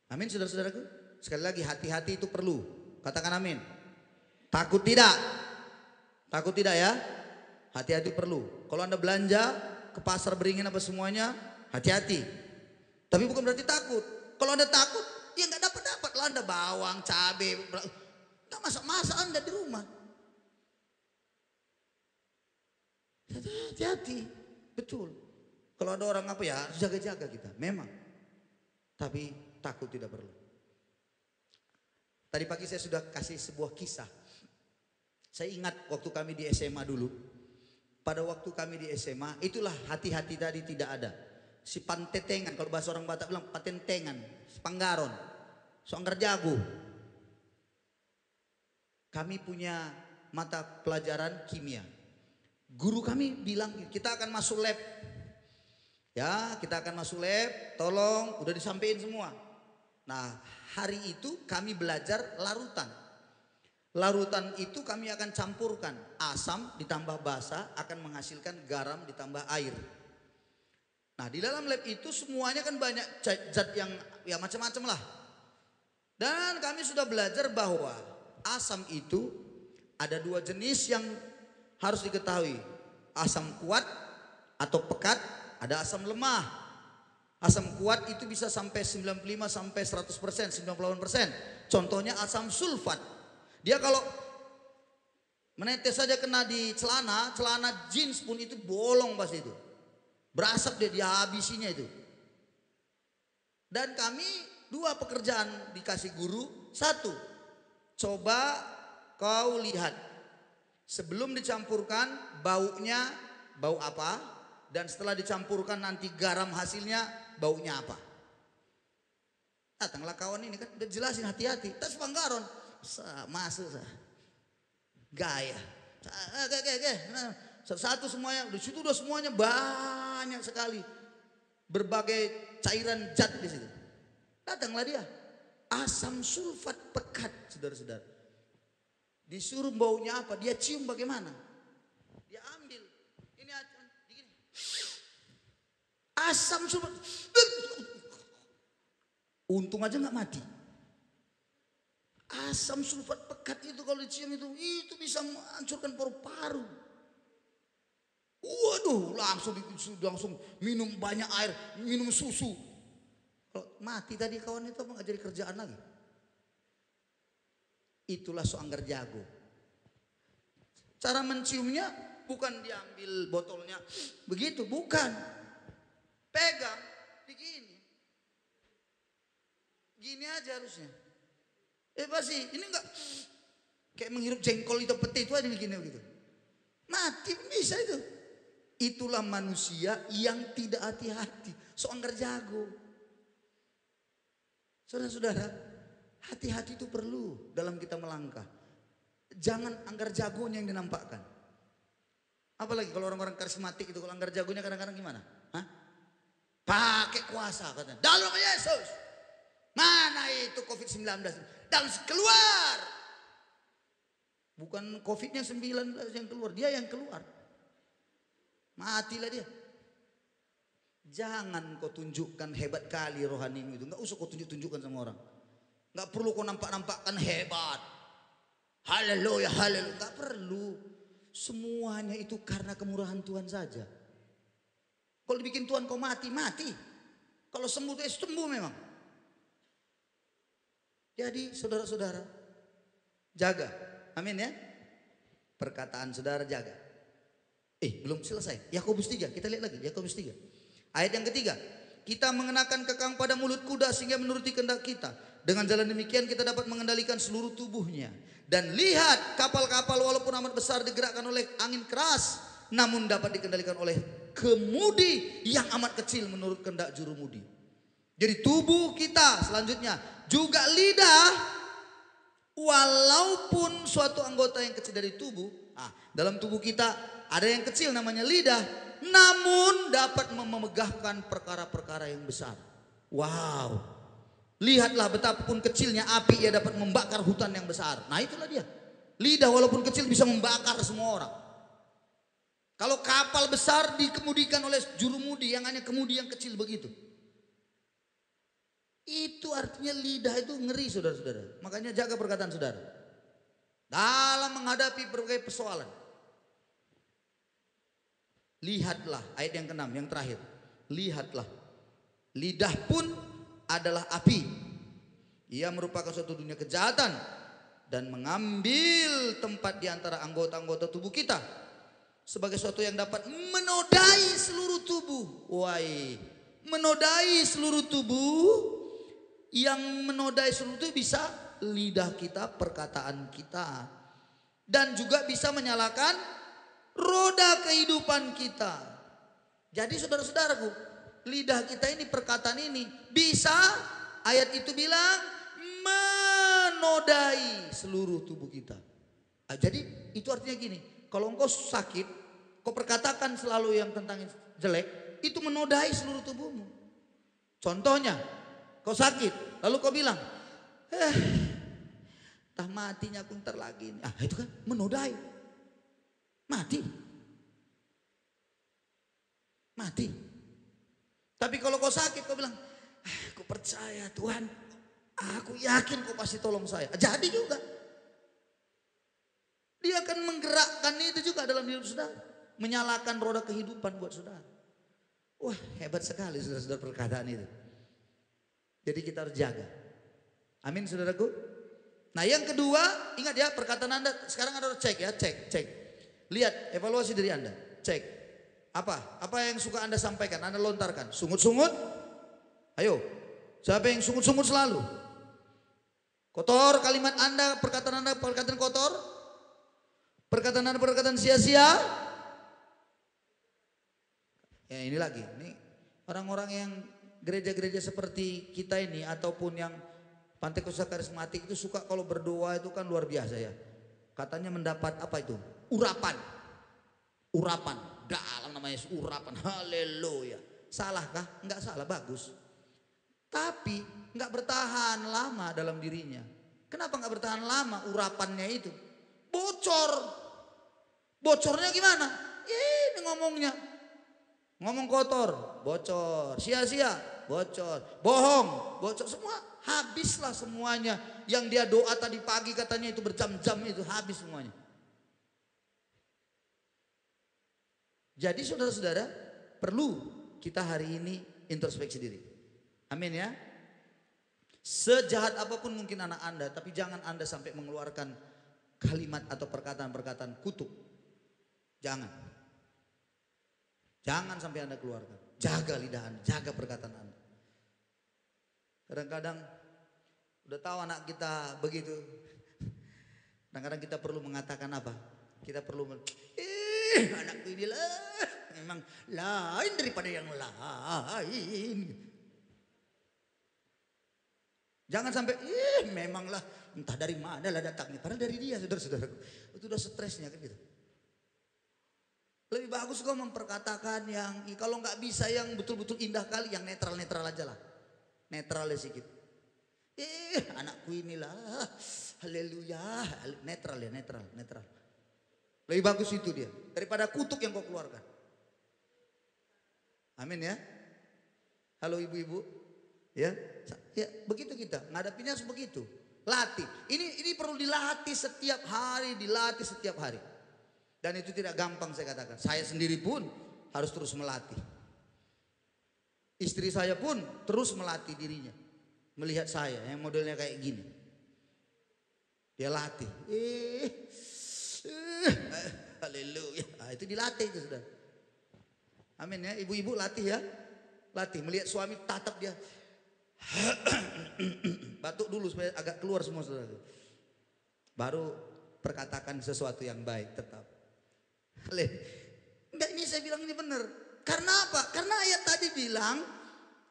Amin, saudara-saudaraku. Sekali lagi, hati-hati itu perlu. Katakan amin. Takut tidak? Takut tidak ya? Hati-hati perlu. Kalau Anda belanja ke pasar beringin apa semuanya, hati-hati. Tapi bukan berarti takut. Kalau Anda takut, ya nggak dapat lah Anda bawang, cabai, nggak masak-masak Anda di rumah. Hati-hati, betul. Kalau ada orang apa ya, harus jaga-jaga kita, memang. Tapi takut tidak perlu. Tadi pagi saya sudah kasih sebuah kisah. Saya ingat waktu kami di SMA dulu. Pada waktu kami di SMA, itulah hati-hati tadi tidak ada. Si pantetengan, kalau bahasa orang Batak bilang patentengan, panggaron, soanggar jago. Kami punya mata pelajaran kimia. Guru kami bilang, kita akan masuk lab. Ya, kita akan masuk lab, tolong, udah disampaikan semua. Nah, hari itu kami belajar larutan. Larutan itu kami akan campurkan asam ditambah basa akan menghasilkan garam ditambah air. Nah, di dalam lab itu semuanya kan banyak zat yang ya macam-macam lah. Dan kami sudah belajar bahwa asam itu ada dua jenis yang harus diketahui. Asam kuat atau pekat, ada asam lemah. Asam kuat itu bisa sampai 95 sampai 100%, 98%. Contohnya asam sulfat. Dia kalau menetes saja kena di celana jeans pun itu bolong pasti itu. Berasap dia habisinya itu. Dan kami dua pekerjaan dikasih guru. Satu, coba kau lihat sebelum dicampurkan baunya bau apa, dan setelah dicampurkan nanti garam hasilnya baunya apa. Datanglah kawan ini kan udah jelasin hati-hati. Tas panggaron. Masuk gaya satu semuanya di situ, udah semuanya banyak sekali berbagai cairan zat di situ. Datanglah dia, asam sulfat pekat, saudara-saudara. Disuruh baunya apa, dia cium bagaimana, dia ambil ini asam sulfat, untung aja nggak mati. Asam sulfat pekat itu kalau dicium itu bisa menghancurkan paru-paru. Waduh, langsung minum banyak air, minum susu. Kalau mati tadi kawan itu nggak jadi kerjaan lagi. Itulah soanggar jago. Cara menciumnya bukan diambil botolnya begitu, bukan. Pegang begini. Gini aja harusnya. Pasti ini enggak kayak menghirup jengkol itu peti itu aja begini begitu. Mati bisa itu. Itulah manusia yang tidak hati-hati. Soanggar jago. Saudara-saudara, hati-hati itu perlu dalam kita melangkah. Jangan anggar jagonya yang dinampakkan. Apalagi kalau orang-orang karismatik itu, kalau anggar jagonya kadang-kadang gimana? Hah? Pakai kuasa katanya. Dalam Yesus. Mana itu COVID-19? Dan keluar. Bukan COVID-nya 19 yang keluar, dia yang keluar. Matilah dia. Jangan kau tunjukkan hebat kali rohanimu itu. Enggak usah kau tunjukkan sama orang. Enggak perlu kau nampak-nampakkan hebat. Haleluya, haleluya. Enggak perlu. Semuanya itu karena kemurahan Tuhan saja. Kalau dibikin Tuhan kau mati, mati. Kalau sembuh itu sembuh memang. Jadi saudara-saudara, jaga. Amin ya. Perkataan saudara jaga. Belum selesai. Yakobus 3, kita lihat lagi Yakobus 3. Ayat yang ketiga. Kita mengenakan kekang pada mulut kuda sehingga menuruti kehendak kita. Dengan jalan demikian kita dapat mengendalikan seluruh tubuhnya. Dan lihat, kapal-kapal walaupun amat besar digerakkan oleh angin keras, namun dapat dikendalikan oleh kemudi yang amat kecil menurut kehendak jurumudi. Jadi tubuh kita selanjutnya juga lidah, walaupun suatu anggota yang kecil dari tubuh. Dalam tubuh kita ada yang kecil namanya lidah, namun dapat memegahkan perkara-perkara yang besar. Wow. Lihatlah betapapun kecilnya api ia dapat membakar hutan yang besar. Nah itulah dia. Lidah walaupun kecil bisa membakar semua orang. Kalau kapal besar dikemudikan oleh jurumudi yang hanya kemudi yang kecil begitu. Itu artinya lidah itu ngeri saudara-saudara. Makanya jaga perkataan saudara. Dalam menghadapi berbagai persoalan. Lihatlah ayat yang ke-6 yang terakhir. Lihatlah. Lidah pun adalah api. Ia merupakan suatu dunia kejahatan dan mengambil tempat di antara anggota-anggota tubuh kita sebagai suatu yang dapat menodai seluruh tubuh. Wai, menodai seluruh tubuh. Yang menodai seluruh tubuh bisa lidah kita, perkataan kita, dan juga bisa menyalakan roda kehidupan kita. Jadi saudara-saudaraku, lidah kita ini, perkataan ini bisa, ayat itu bilang, menodai seluruh tubuh kita. Nah, jadi itu artinya gini, kalau engkau sakit, kau perkatakan selalu yang tentang jelek, itu menodai seluruh tubuhmu. Contohnya, kau sakit, lalu kau bilang, tah matinya aku ntar lagi. Ah itu kan menodai, mati. Tapi kalau kau sakit, kau bilang, aku percaya Tuhan, aku yakin kau pasti tolong saya. Jadi juga, dia akan menggerakkan itu juga dalam diri saudara, menyalakan roda kehidupan buat saudara. Wah hebat sekali saudara-saudara perkataan itu. Jadi kita harus jaga. Amin saudaraku. Nah yang kedua, ingat ya perkataan Anda sekarang Anda harus cek ya, cek. Lihat evaluasi dari Anda, cek. Apa yang suka Anda sampaikan, Anda lontarkan. Sungut-sungut. Ayo. Siapa yang sungut-sungut selalu? Kotor kalimat Anda, perkataan kotor. Perkataan Anda perkataan sia-sia. Ya ini lagi, ini orang-orang yang gereja-gereja seperti kita ini ataupun yang Pantekosta karismatik itu suka kalau berdoa itu kan luar biasa ya. Katanya mendapat apa itu? Urapan. Dalam namanya urapan. Haleluya. Salahkah? Enggak salah, bagus. Tapi enggak bertahan lama dalam dirinya. Kenapa enggak bertahan lama urapannya itu? Bocor. Bocornya gimana? Ini ngomongnya. Ngomong kotor, bocor. Sia-sia, bocor. Bohong, bocor. Semua habislah semuanya. Yang dia doa tadi pagi katanya itu berjam-jam itu habis semuanya. Jadi saudara-saudara perlu kita hari ini introspeksi diri. Amin ya. Sejahat apapun mungkin anak Anda, tapi jangan Anda sampai mengeluarkan kalimat atau perkataan-perkataan kutuk. Jangan sampai Anda keluarkan. Jaga lidah Anda, jaga perkataan Anda. Kadang-kadang udah tahu anak kita begitu. Kadang-kadang kita perlu mengatakan apa? Kita perlu anakku inilah memang lain daripada yang lain. Jangan sampai memanglah entah dari mana lah datangnya. Padahal dari dia saudara-saudaraku. Itu udah stresnya kan gitu. Lebih bagus kau memperkatakan yang kalau nggak bisa yang betul-betul indah kali, yang netral-netral aja lah. Netralnya sedikit. Anakku inilah, haleluya, netral ya, netral. Lebih bagus itu dia daripada kutuk yang kau keluarkan. Amin ya. Halo ibu-ibu, ya begitu kita ngadapinnya harus begitu. Latih. Ini perlu dilatih setiap hari, Dan itu tidak gampang saya katakan. Saya sendiri pun harus terus melatih. Istri saya pun terus melatih dirinya. Melihat saya yang modelnya kayak gini. Dia latih. Haleluya. Itu dilatih itu sudah. Amin ya. Ibu-ibu latih ya. Latih. Melihat suami tatap dia. Batuk dulu supaya agak keluar semua saudara. Baru perkatakan sesuatu yang baik tetap. Enggak, ini saya bilang ini benar. Karena apa? Karena ayat tadi bilang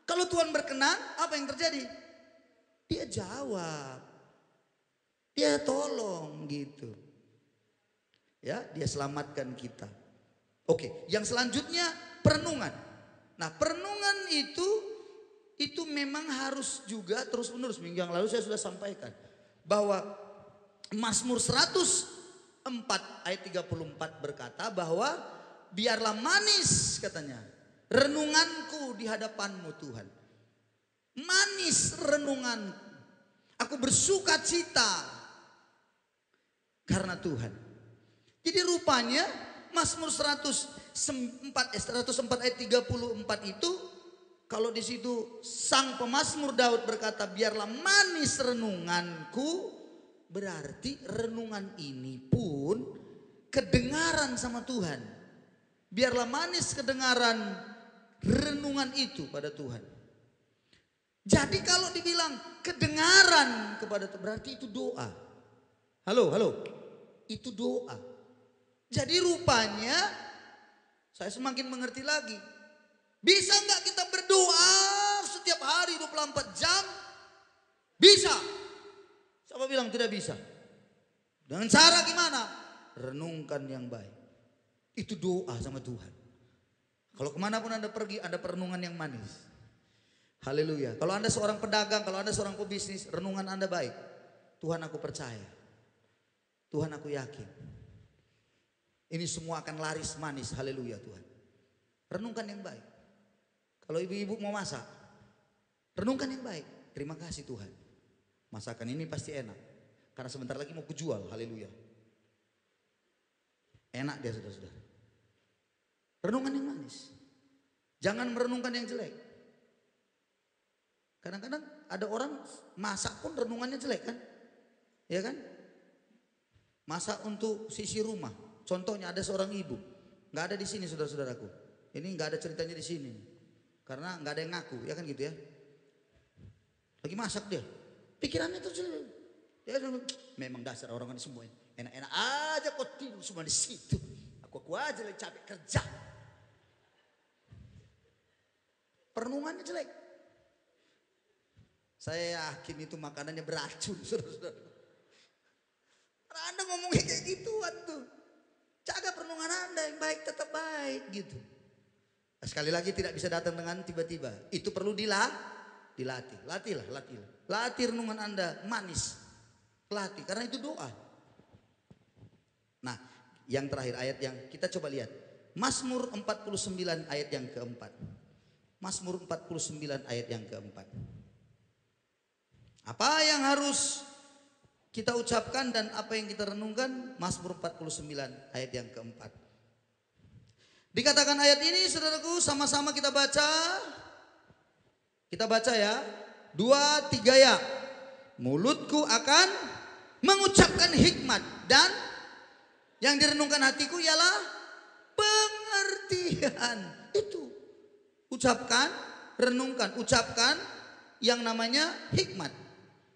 kalau Tuhan berkenan, apa yang terjadi? Dia jawab. Dia tolong gitu. Ya, dia selamatkan kita. Oke, yang selanjutnya perenungan. Nah, perenungan itu itu memang harus juga terus menerus. Minggu yang lalu saya sudah sampaikan bahwa Mazmur 104 ayat 34 berkata bahwa biarlah manis katanya renunganku di hadapanmu Tuhan. Manis renungan. Aku bersuka cita karena Tuhan. Jadi rupanya Mazmur 104 ayat 34 itu, kalau di situ sang pemazmur Daud berkata biarlah manis renunganku, berarti renungan ini pun kedengaran sama Tuhan. Biarlah manis kedengaran renungan itu pada Tuhan. Jadi kalau dibilang kedengaran kepada Tuhan, berarti itu doa. Halo, itu doa. Jadi rupanya saya semakin mengerti lagi. Bisa nggak kita berdoa setiap hari 24 jam? Bisa. Siapa bilang tidak bisa? Dengan cara gimana? Renungkan yang baik. Itu doa sama Tuhan. Kalau kemana pun Anda pergi, ada perenungan yang manis. Haleluya. Kalau Anda seorang pedagang, kalau Anda seorang pebisnis, renungan Anda baik. Tuhan aku percaya. Tuhan aku yakin. Ini semua akan laris manis. Haleluya Tuhan. Renungkan yang baik. Kalau ibu-ibu mau masak, renungkan yang baik. Terima kasih Tuhan. Masakan ini pasti enak. Karena sebentar lagi mau kujual. Haleluya. Enak dia saudara-saudara. Renungan yang manis. Jangan merenungkan yang jelek. Kadang-kadang ada orang masak pun renungannya jelek kan? Ya kan? Masak untuk sisi rumah. Contohnya ada seorang ibu. Gak ada di sini saudara-saudaraku. Ini gak ada ceritanya di sini. Karena gak ada yang ngaku, ya kan gitu ya. Lagi masak dia. Pikirannya tuh jelek. Ya, memang dasar orang ini semua enak-enak aja kok tidur semua di situ. Aku aja lagi capek kerja. Perenungannya jelek. Saya yakin itu makanannya beracun, saudara-saudara. Karena Anda ngomongnya kayak gituan tuh. Jaga perenungan Anda yang baik tetap baik gitu. Sekali lagi tidak bisa datang dengan tiba-tiba. Itu perlu dilatih. Latihlah. Latih renungan Anda manis. Latih karena itu doa. Nah, yang terakhir ayat yang kita coba lihat. Mazmur 49 ayat yang keempat. Mazmur 49 ayat yang keempat. Apa yang harus kita ucapkan dan apa yang kita renungkan? Mazmur 49 ayat yang keempat. Dikatakan ayat ini saudaraku, sama-sama kita baca. Kita baca ya. 2, 3 ya. Mulutku akan mengucapkan hikmat dan yang direnungkan hatiku ialah pengertian. Itu. Ucapkan, renungkan, ucapkan yang namanya hikmat.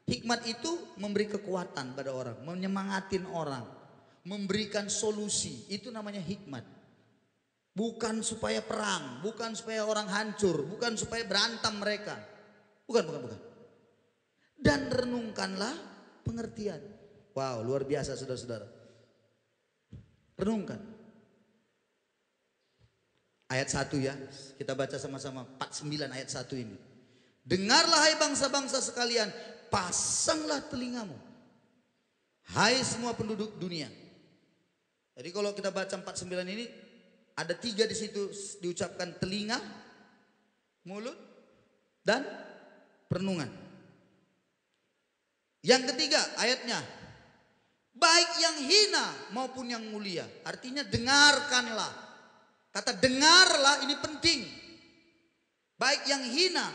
Hikmat itu memberi kekuatan pada orang, menyemangatin orang, memberikan solusi. Itu namanya hikmat. Bukan supaya perang, bukan supaya orang hancur, bukan supaya berantem mereka. Bukan. Dan renungkanlah pengertian. Wow, luar biasa saudara-saudara. Renungkan. Ayat 1 ya, kita baca sama-sama 49 ayat 1 ini. Dengarlah hai bangsa-bangsa sekalian, pasanglah telingamu. Hai semua penduduk dunia. Jadi kalau kita baca 49 ini, ada 3 di situ diucapkan telinga, mulut, dan perenungan. Yang ketiga ayatnya, baik yang hina maupun yang mulia. Artinya dengarkanlah. Kata dengarlah ini penting. Baik yang hina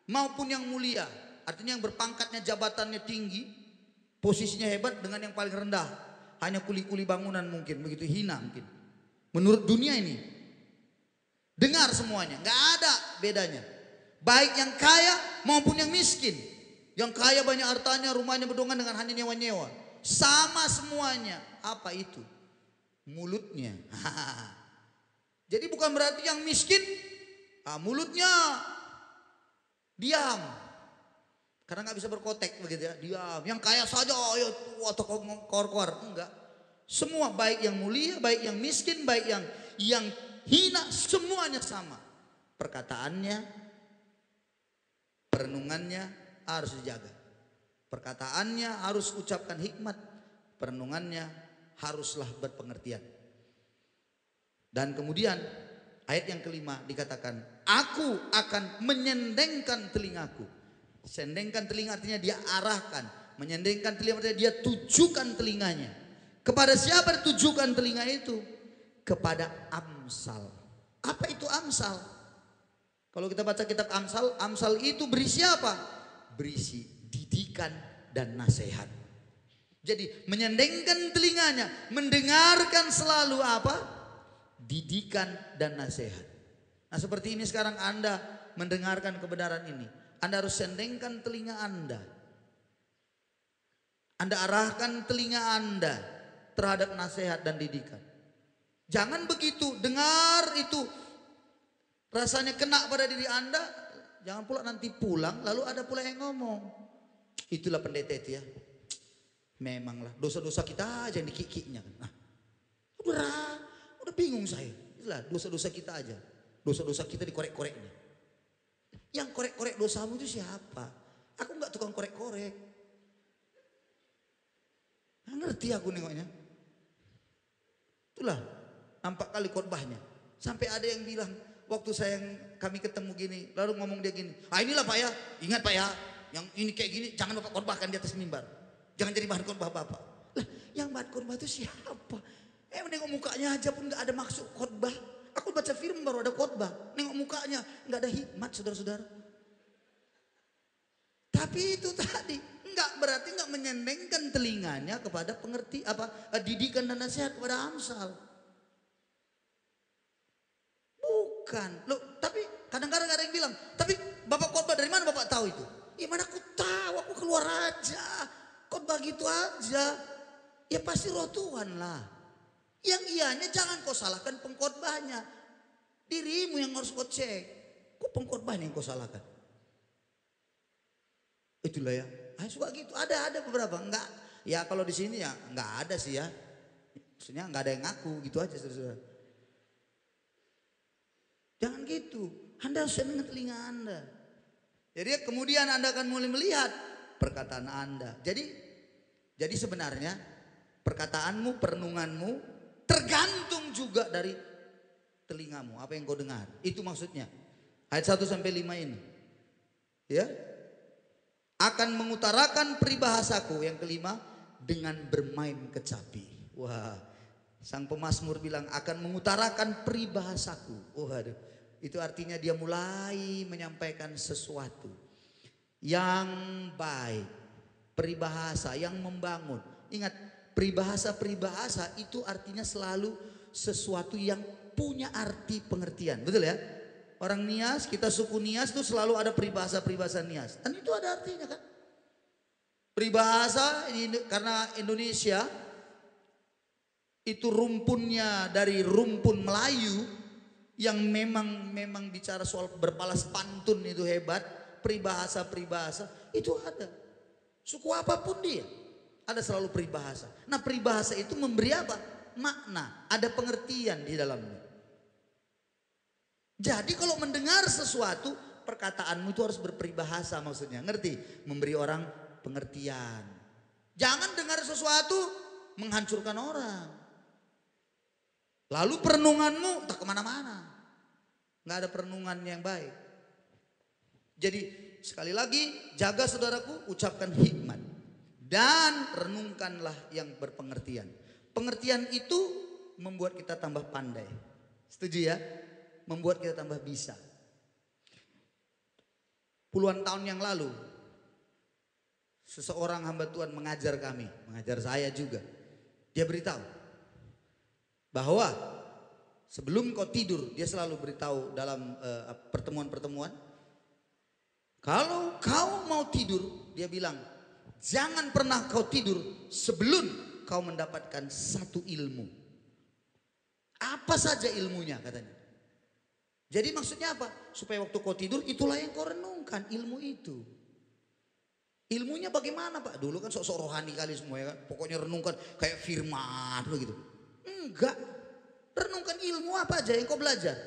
maupun yang mulia. Artinya yang berpangkatnya jabatannya tinggi, posisinya hebat dengan yang paling rendah. Hanya kuli-kuli bangunan mungkin, begitu hina mungkin. Menurut dunia ini. Dengar semuanya, gak ada bedanya. Baik yang kaya maupun yang miskin. Yang kaya banyak hartanya, rumahnya berdongan dengan hanya nyewa-nyewa. Sama semuanya. Apa itu? Mulutnya. Jadi bukan berarti yang miskin mulutnya diam. Karena gak bisa berkotek begitu ya. Diam. Yang kaya saja ayo atau kor-kor. Enggak. Semua baik yang mulia, baik yang miskin, baik yang hina, semuanya sama. Perkataannya perenungannya harus dijaga. Perkataannya harus ucapkan hikmat, perenungannya haruslah berpengertian. Dan kemudian ayat yang kelima dikatakan, aku akan menyendengkan telingaku. Sendengkan telinga artinya dia arahkan. Menyendengkan telinga artinya dia tujukan telinganya. Kepada siapa ditujukan telinga itu? Kepada Amsal. Apa itu Amsal? Kalau kita baca kitab Amsal, Amsal itu berisi apa? Berisi didikan dan nasihat. Jadi menyendengkan telinganya, mendengarkan selalu apa? Didikan dan nasihat. Nah seperti ini sekarang Anda mendengarkan kebenaran ini. Anda harus sendengkan telinga Anda. Anda arahkan telinga Anda terhadap nasihat dan didikan. Jangan begitu, dengar itu rasanya kena pada diri Anda. Jangan pula nanti pulang lalu ada pula yang ngomong, itulah pendeta itu ya. Memanglah dosa-dosa kita aja yang dikikiknya. Nah, udah bingung saya. Itulah dosa-dosa kita aja. Dosa-dosa kita dikorek-koreknya. Yang korek-korek dosamu itu siapa? Aku nggak tukang korek-korek. Nggak ngerti aku nengoknya. Itulah nampak kali khotbahnya. Sampai ada yang bilang waktu kami ketemu gini, lalu ngomong dia gini, inilah Pak ya, ingat Pak ya, yang ini kayak gini jangan Bapak khotbahkan di atas mimbar. Jangan jadi bahan khotbah Bapak. Lah, yang bahan khotbah itu siapa? Menengok mukanya aja pun nggak ada maksud khotbah. Aku baca firman baru ada khotbah. Nengok mukanya nggak ada hikmat, saudara-saudara. Tapi itu tadi nggak berarti nggak menyendengkan telinganya kepada didikan dan nasihat kepada Amsal. Bukan. Loh, tapi kadang-kadang ada yang bilang, tapi Bapak khotbah dari mana Bapak tahu itu? Ya mana aku tahu, aku keluar aja. Khotbah gitu aja. Ya pasti roh Tuhan lah. Yang ianya jangan kau salahkan pengkhotbahnya. Dirimu yang harus kau cek. Kok pengkhotbahnya yang kau salahkan? Itulah ya. Suka gitu. Ada beberapa. Enggak. Ya kalau di sini ya enggak ada sih ya. Maksudnya enggak ada yang ngaku gitu aja saudara. Jangan gitu. Anda harus dengan telinga Anda. Jadi kemudian Anda akan mulai melihat perkataan Anda. Jadi sebenarnya perkataanmu, perenunganmu tergantung juga dari telingamu. Apa yang kau dengar. Itu maksudnya. Ayat 1 sampai 5 ini. Ya. Akan mengutarakan peribahasaku. Yang kelima, dengan bermain kecapi. Wah, sang pemazmur bilang akan mengutarakan peribahasaku. Waduh, itu artinya dia mulai menyampaikan sesuatu yang baik, peribahasa yang membangun. Ingat, peribahasa itu artinya selalu sesuatu yang punya arti pengertian. Betul ya? Orang Nias, kita suku Nias itu selalu ada peribahasa Nias. Dan itu ada artinya kan. Peribahasa karena Indonesia itu rumpunnya dari rumpun Melayu yang memang bicara soal berbalas pantun itu hebat. Peribahasa itu ada. Suku apapun dia ada selalu peribahasa. Nah peribahasa itu memberi apa? Makna, ada pengertian di dalamnya. Jadi kalau mendengar sesuatu, perkataanmu itu harus berperibahasa maksudnya. Ngerti? Memberi orang pengertian. Jangan dengar sesuatu menghancurkan orang. Lalu perenunganmu tak kemana-mana. Nggak ada perenungan yang baik. Jadi sekali lagi jaga saudaraku, ucapkan hikmat. Dan renungkanlah yang berpengertian. Pengertian itu membuat kita tambah pandai. Setuju ya? Membuat kita tambah bisa. Puluhan tahun yang lalu, seseorang hamba Tuhan mengajar kami, mengajar saya juga. Dia beritahu bahwa sebelum kau tidur, dia selalu beritahu dalam pertemuan-pertemuan, kalau kau mau tidur, dia bilang, jangan pernah kau tidur sebelum kau mendapatkan satu ilmu. Apa saja ilmunya katanya. Jadi maksudnya apa? Supaya waktu kau tidur itulah yang kau renungkan, ilmu itu. Ilmunya bagaimana Pak? Dulu kan sok-sok rohani kali semua ya kan. Pokoknya renungkan kayak firman begitu. Enggak. Renungkan ilmu apa aja yang kau belajar.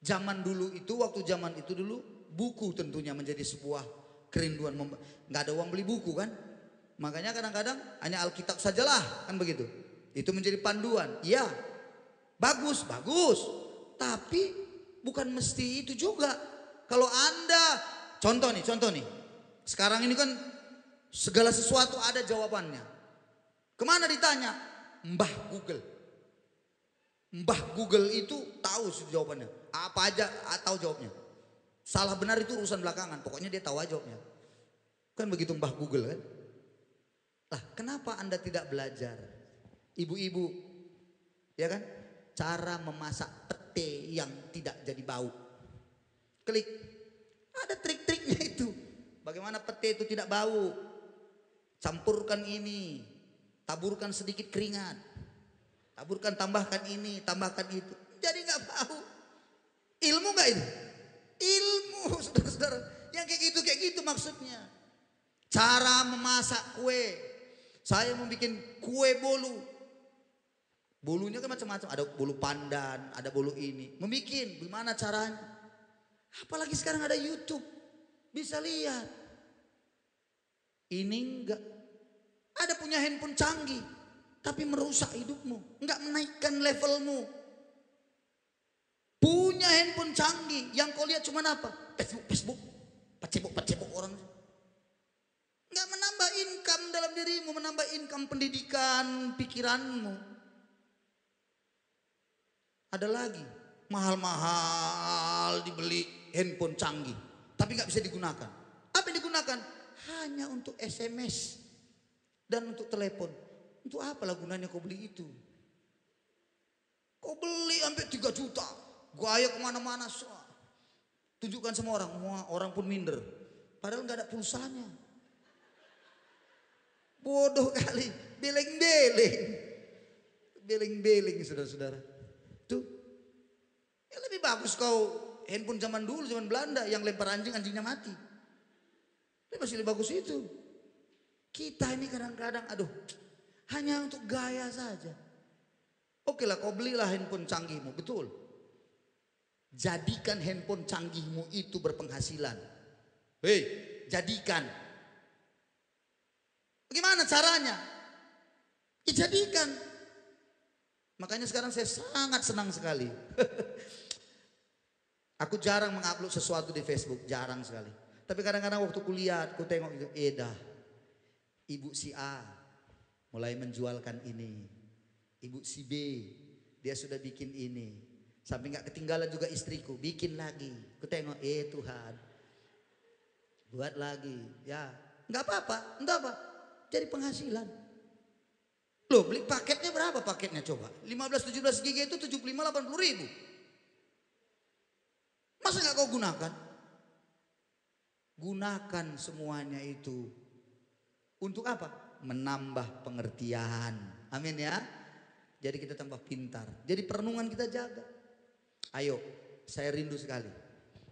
Zaman dulu itu, waktu zaman itu dulu buku tentunya menjadi sebuah kerinduan. Nggak ada uang beli buku kan? Makanya kadang-kadang hanya Alkitab sajalah, kan begitu. Itu menjadi panduan. Iya, bagus, bagus. Tapi bukan mesti itu juga. Kalau Anda, contoh nih. Sekarang ini kan segala sesuatu ada jawabannya. Kemana ditanya? Mbah Google. Mbah Google itu tahu jawabannya. Apa aja tahu jawabnya. Salah benar itu urusan belakangan. Pokoknya dia tahu aja jawabnya. Kan begitu Mbah Google kan. Lah kenapa Anda tidak belajar? Ibu-ibu, ya kan? Cara memasak pete yang tidak jadi bau. Klik. Ada trik-triknya itu. Bagaimana pete itu tidak bau. Campurkan ini. Taburkan sedikit keringat. Taburkan, tambahkan ini, tambahkan itu. Jadi gak bau. Ilmu gak itu? Ilmu, saudara-saudara. Yang kayak gitu maksudnya. Cara memasak kue. Saya mau bikin kue bolu. Bolunya kan macam-macam. Ada bolu pandan, ada bolu ini. Membikin, gimana caranya? Apalagi sekarang ada YouTube. Bisa lihat. Ini enggak. Ada punya handphone canggih. Tapi merusak hidupmu. Enggak menaikkan levelmu. Punya handphone canggih. Yang kau lihat cuma apa? Facebook. Pacebok orang. Enggak menambah income dalam dirimu. Menambah income pendidikan, pikiranmu. Ada lagi. Mahal-mahal dibeli handphone canggih. Tapi enggak bisa digunakan. Apa yang digunakan? Hanya untuk SMS. Dan untuk telepon. Untuk apalah gunanya kau beli itu? Kau beli sampai 3 juta. Gaya kemana-mana. Tunjukkan sama orang. Orang pun minder. Padahal enggak ada pulsanya. Bodoh kali. Beleng-beleng saudara-saudara. Tuh. Ya lebih bagus kau handphone zaman dulu, zaman Belanda. Yang lempar anjing, anjingnya mati. Ini masih lebih bagus itu. Kita ini kadang-kadang hanya untuk gaya saja. Oke lah kau belilah handphone canggihmu, betul. Jadikan handphone canggihmu itu berpenghasilan. Hei, jadikan. Bagaimana caranya? Ya jadikan. Makanya sekarang saya sangat senang sekali. Aku jarang mengupload sesuatu di Facebook, jarang sekali. Tapi kadang-kadang waktu kuliah, aku tengok itu, Ibu si A mulai menjualkan ini. Ibu si B, dia sudah bikin ini. Sampai gak ketinggalan juga istriku, bikin lagi. Aku tengok, Tuhan. Buat lagi, ya. Gak apa-apa, entah apa. Jadi penghasilan. Loh beli paketnya berapa paketnya coba? 15-17 GB itu 75-80 ribu. Masa gak kau gunakan? Gunakan semuanya itu. Untuk apa? Menambah pengertian. Amin ya. Jadi kita tambah pintar. Jadi perenungan kita jaga. Ayo, saya rindu sekali.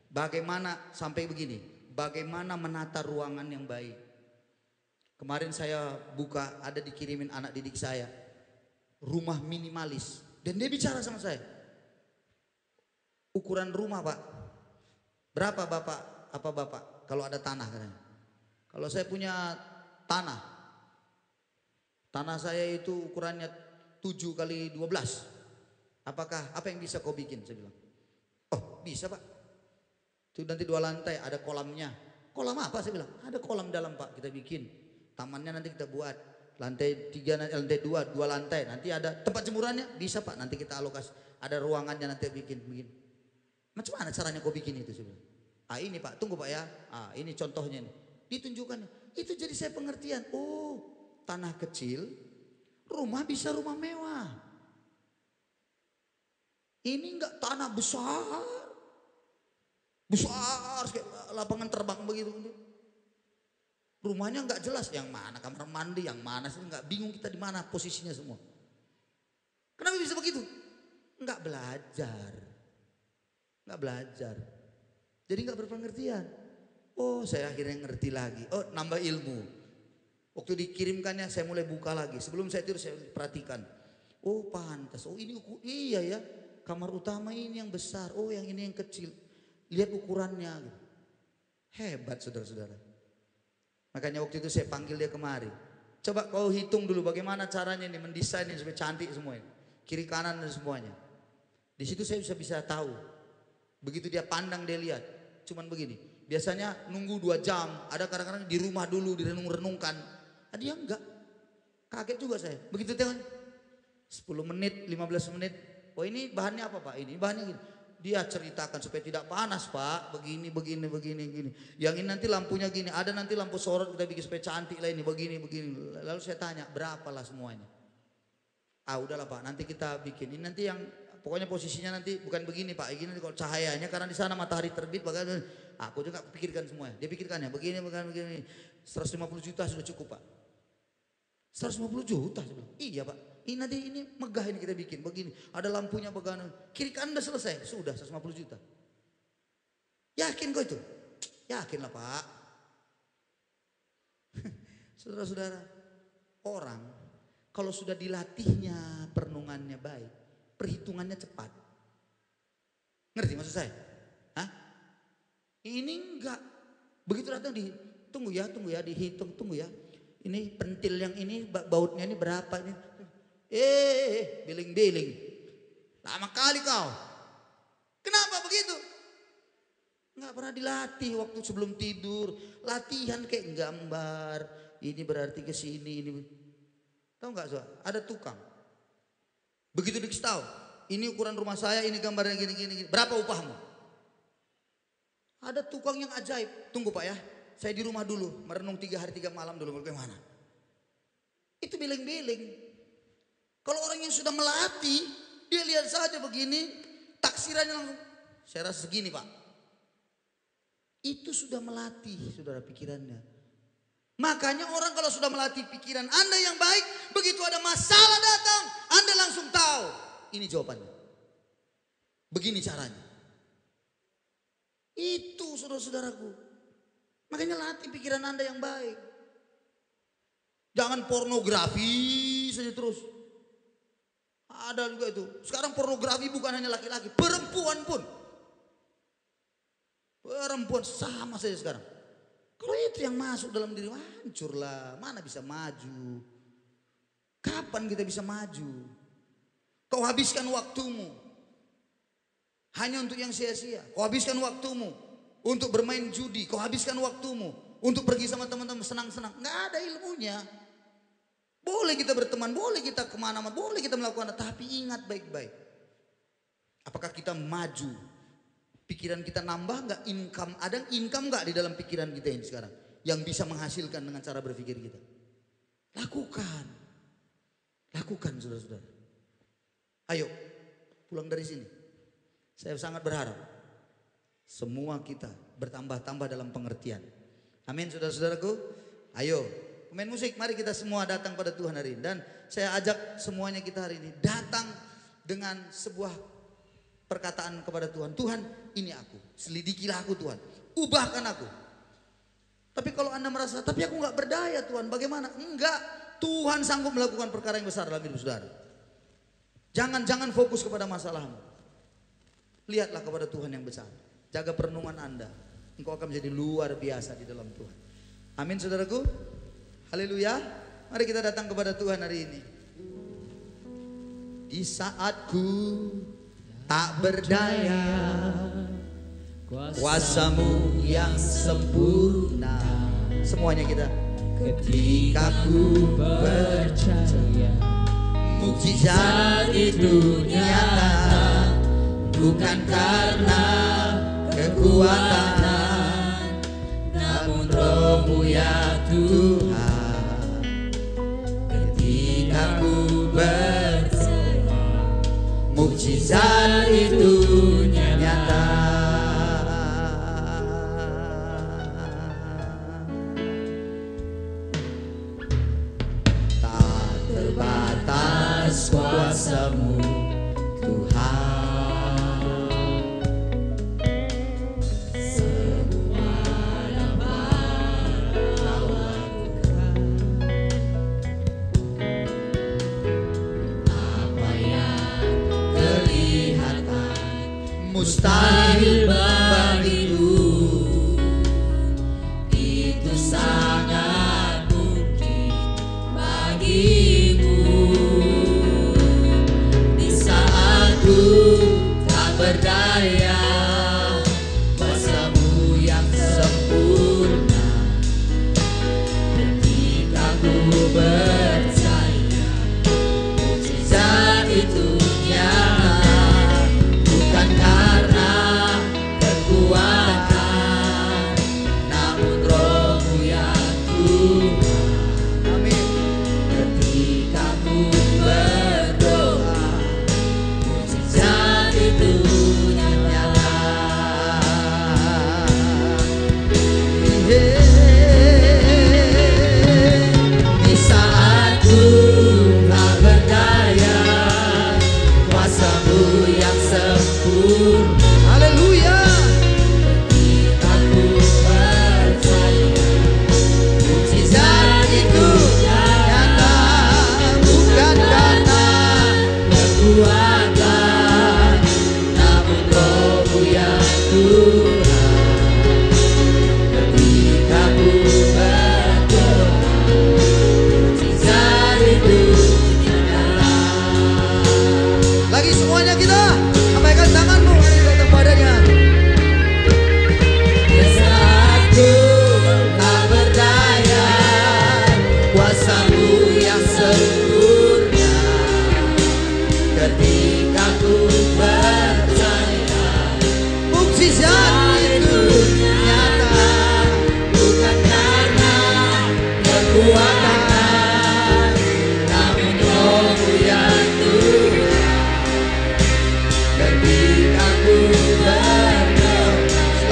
Bagaimana sampai begini? Bagaimana menata ruangan yang baik? Kemarin saya buka, ada dikirimin anak didik saya. Rumah minimalis. Dan dia bicara sama saya. Ukuran rumah Pak. Berapa Bapak? Apa Bapak? Kalau ada tanah katanya. Kalau saya punya tanah saya itu ukurannya 7 kali 12. Apa yang bisa kau bikin? Saya bilang, oh bisa Pak. Itu nanti 2 lantai ada kolamnya. Kolam apa? Saya bilang, ada kolam dalam Pak, kita bikin. Tamannya nanti kita buat. Lantai 3, lantai 2 lantai. Nanti ada tempat jemurannya, bisa Pak. Nanti kita alokasi. Ada ruangannya nanti bikin. Macam mana caranya kau bikin itu? Saya bilang, ini Pak, tunggu Pak ya. Ini contohnya nih. Ditunjukkan. Itu jadi saya pengertian. Oh, tanah kecil, rumah bisa rumah mewah. Ini enggak tanah besar. Besar kayak lapangan terbang begitu. Rumahnya enggak jelas, yang mana kamar mandi, yang mana sih, enggak, bingung kita di mana posisinya semua. Kenapa bisa begitu? Enggak belajar. Jadi enggak berpengertian. Oh, saya akhirnya ngerti lagi. Oh, nambah ilmu. Waktu dikirimkannya saya mulai buka lagi. Sebelum saya tidur saya perhatikan. Oh, pantas. Oh, ini iya ya. Kamar utama ini yang besar. Oh, yang ini yang kecil. Lihat ukurannya. Hebat saudara-saudara. Makanya waktu itu saya panggil dia kemari. Coba kau hitung dulu bagaimana caranya nih mendesain ini supaya cantik semua ini. Kiri kanan dan semuanya. Di situ saya bisa tahu. Begitu dia pandang dia lihat. Cuman begini. Biasanya nunggu 2 jam. Ada kadang-kadang di rumah dulu direnung-renungkan. Dia enggak. Kaget juga saya. Begitu tengok. 10 menit, 15 menit. Oh ini bahannya apa Pak? Ini bahannya gini. Dia ceritakan supaya tidak panas Pak. Begini. Yang ini nanti lampunya gini. Ada nanti lampu sorot kita bikin supaya cantik lah ini. Begini. Lalu saya tanya berapalah semuanya. Udahlah Pak nanti kita bikin. Ini nanti yang pokoknya posisinya nanti bukan begini Pak. Begini kalau cahayanya karena di sana matahari terbit. Aku juga pikirkan semuanya. Dia pikirkan ya begini. 150 juta sudah cukup Pak. 150 juta. Iya Pak. Ini nanti ini megah ini kita bikin begini. Ada lampunya bagaimana. Kiri kanan udah selesai. Sudah 150 juta. Yakin kau itu? Yakinlah Pak. Saudara-saudara. Orang kalau sudah dilatihnya perenungannya baik. Perhitungannya cepat. Ngerti maksud saya? Hah? Ini enggak. Begitu datang tunggu ya dihitung tunggu ya. Ini pentil yang ini bautnya ini berapa ini? Biling. Lama kali kau. Kenapa begitu? Nggak pernah dilatih waktu sebelum tidur. Latihan kayak gambar. Ini berarti ke sini. Ini. Tahu nggak so? Ada tukang. Begitu dikasih tahu. Ini ukuran rumah saya. Ini gambarnya gini. Berapa upahmu? Ada tukang yang ajaib. Tunggu Pak ya. Saya di rumah dulu. Merenung 3 hari 3 malam dulu. Bagaimana? Itu biling-biling. Kalau orang yang sudah melatih, dia lihat saja begini, taksirannya langsung, saya rasa segini Pak. Itu sudah melatih saudara pikirannya. Makanya orang kalau sudah melatih pikiran Anda yang baik, begitu ada masalah datang, Anda langsung tahu. Ini jawabannya. Begini caranya. Itu saudara-saudaraku. Makanya latih pikiran Anda yang baik. Jangan pornografi saja terus. Ada juga itu. Sekarang pornografi bukan hanya laki-laki, perempuan pun. Perempuan sama saja sekarang. Kalau itu yang masuk dalam diri, hancurlah. Mana bisa maju? Kapan kita bisa maju? Kau habiskan waktumu hanya untuk yang sia-sia. Kau habiskan waktumu untuk bermain judi. Kau habiskan waktumu untuk pergi sama teman-teman senang-senang. Nggak ada ilmunya. Boleh kita berteman, boleh kita kemana-mana, boleh kita melakukan, tapi ingat baik-baik. Apakah kita maju? Pikiran kita nambah nggak income? Ada income nggak di dalam pikiran kita ini sekarang? Yang bisa menghasilkan dengan cara berpikir kita. Lakukan saudara-saudara. Ayo pulang dari sini. Saya sangat berharap semua kita bertambah-tambah dalam pengertian. Amin saudara-saudaraku. Ayo. Pemain musik, mari kita semua datang pada Tuhan hari ini. Dan saya ajak semuanya kita hari ini datang dengan sebuah perkataan kepada Tuhan. Tuhan, ini aku. Selidikilah aku Tuhan. Ubahkan aku. Tapi kalau Anda merasa, tapi aku nggak berdaya Tuhan. Bagaimana? Enggak. Tuhan sanggup melakukan perkara yang besar dalam hidup saudara. Jangan fokus kepada masalahmu. Lihatlah kepada Tuhan yang besar. Jaga perenungan Anda. Engkau akan menjadi luar biasa di dalam Tuhan. Amin saudaraku. Haleluya. Mari kita datang kepada Tuhan hari ini. Di saatku tak berdaya, kuasamu yang sempurna. Semuanya kita. Ketika ku percaya, mukjizat itu nyata. Bukan karena kekuatan, namun Roh-Mu ya Tuhan. Aku percaya mukjizat itu nyata. Tak terbatas kuasa-Mu Tuhan. Semua dapat Kau lakukan. Mustahil bagimu, kasih-Mu. Di saat ku tak berdaya, kuasa-Mu yang sempurna. Ketika ku percaya, mukjizat itu nyata, bukan karena kekuatan, namun Roh-Mu yang Tuhan. Amin. Ketika ku berdoa, mukjizat itu nyata. Di saat ku tak berdaya, kuasa-Mu yang sempurna. Haleluya. Ketika ku percaya, mukjizat itu nyata, bukan karena kekuatan, namun Roh-Mu yang Tuhan. Ketika ku berdoa, mukjizat itu nyata. Lagi semuanya kita sampaikan tanganmu datang padanya. Di saat ku tak berdaya, kuasa-Mu yang sempurna. Ketika ku percaya, Mukjizat itu nyata, bukan karena kekuatan, namun Roh-Mu yang Tuhan. Ketika ku berdoa,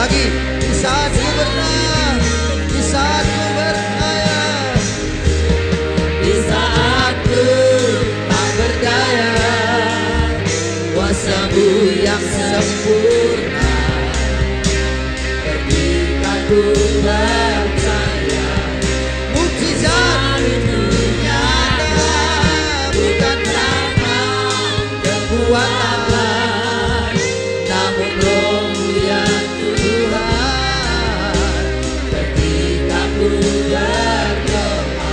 lagi di saat ku berdaya, di saat ku berdaya. di saat ku tak berdaya, kuasa-Mu yang sempurna. Ketika ku percaya, Mukjizat itu nyata, bukan karena kekuatan, namun Roh-Mu yang Tuhan. Ketika ku berdoa,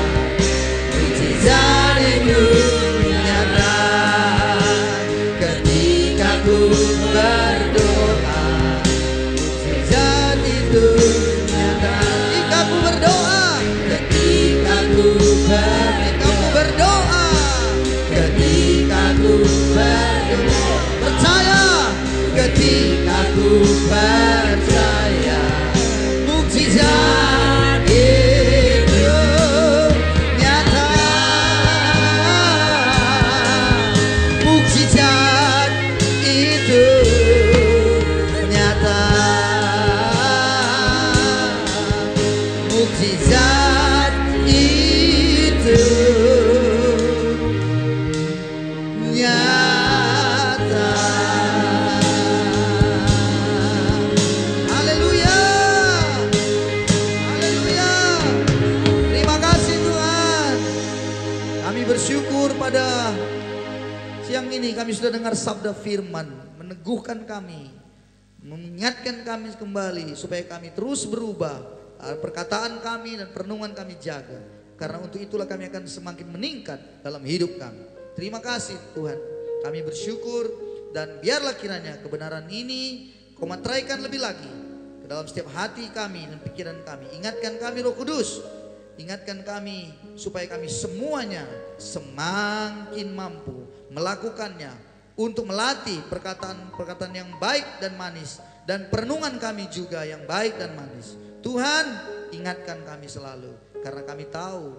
mukjizat itu nyata. Ketika ku berdoa, mukjizat itu nyata. Ketika ku berdoa, ketika ku berdoa, ketika ku berdoa, percaya ketika ku percaya, mukjizat itu nyata. Mukjizat itu nyata. Mukjizat itu nyata. Haleluya. Haleluya. Terima kasih Tuhan. Kami bersyukur pada siang ini kami sudah dengar sabda firman, meneguhkan kami, mengingatkan kami kembali supaya kami terus berubah. Perkataan kami dan perenungan kami jaga. Karena untuk itulah kami akan semakin meningkat dalam hidup kami. Terima kasih Tuhan. Kami bersyukur dan biarlah kiranya kebenaran ini Kau materaikan lebih lagi ke dalam setiap hati kami dan pikiran kami. Ingatkan kami Roh Kudus. Ingatkan kami supaya kami semuanya semakin mampu melakukannya untuk melatih perkataan-perkataan yang baik dan manis, dan perenungan kami juga yang baik dan manis. Tuhan, ingatkan kami selalu, karena kami tahu,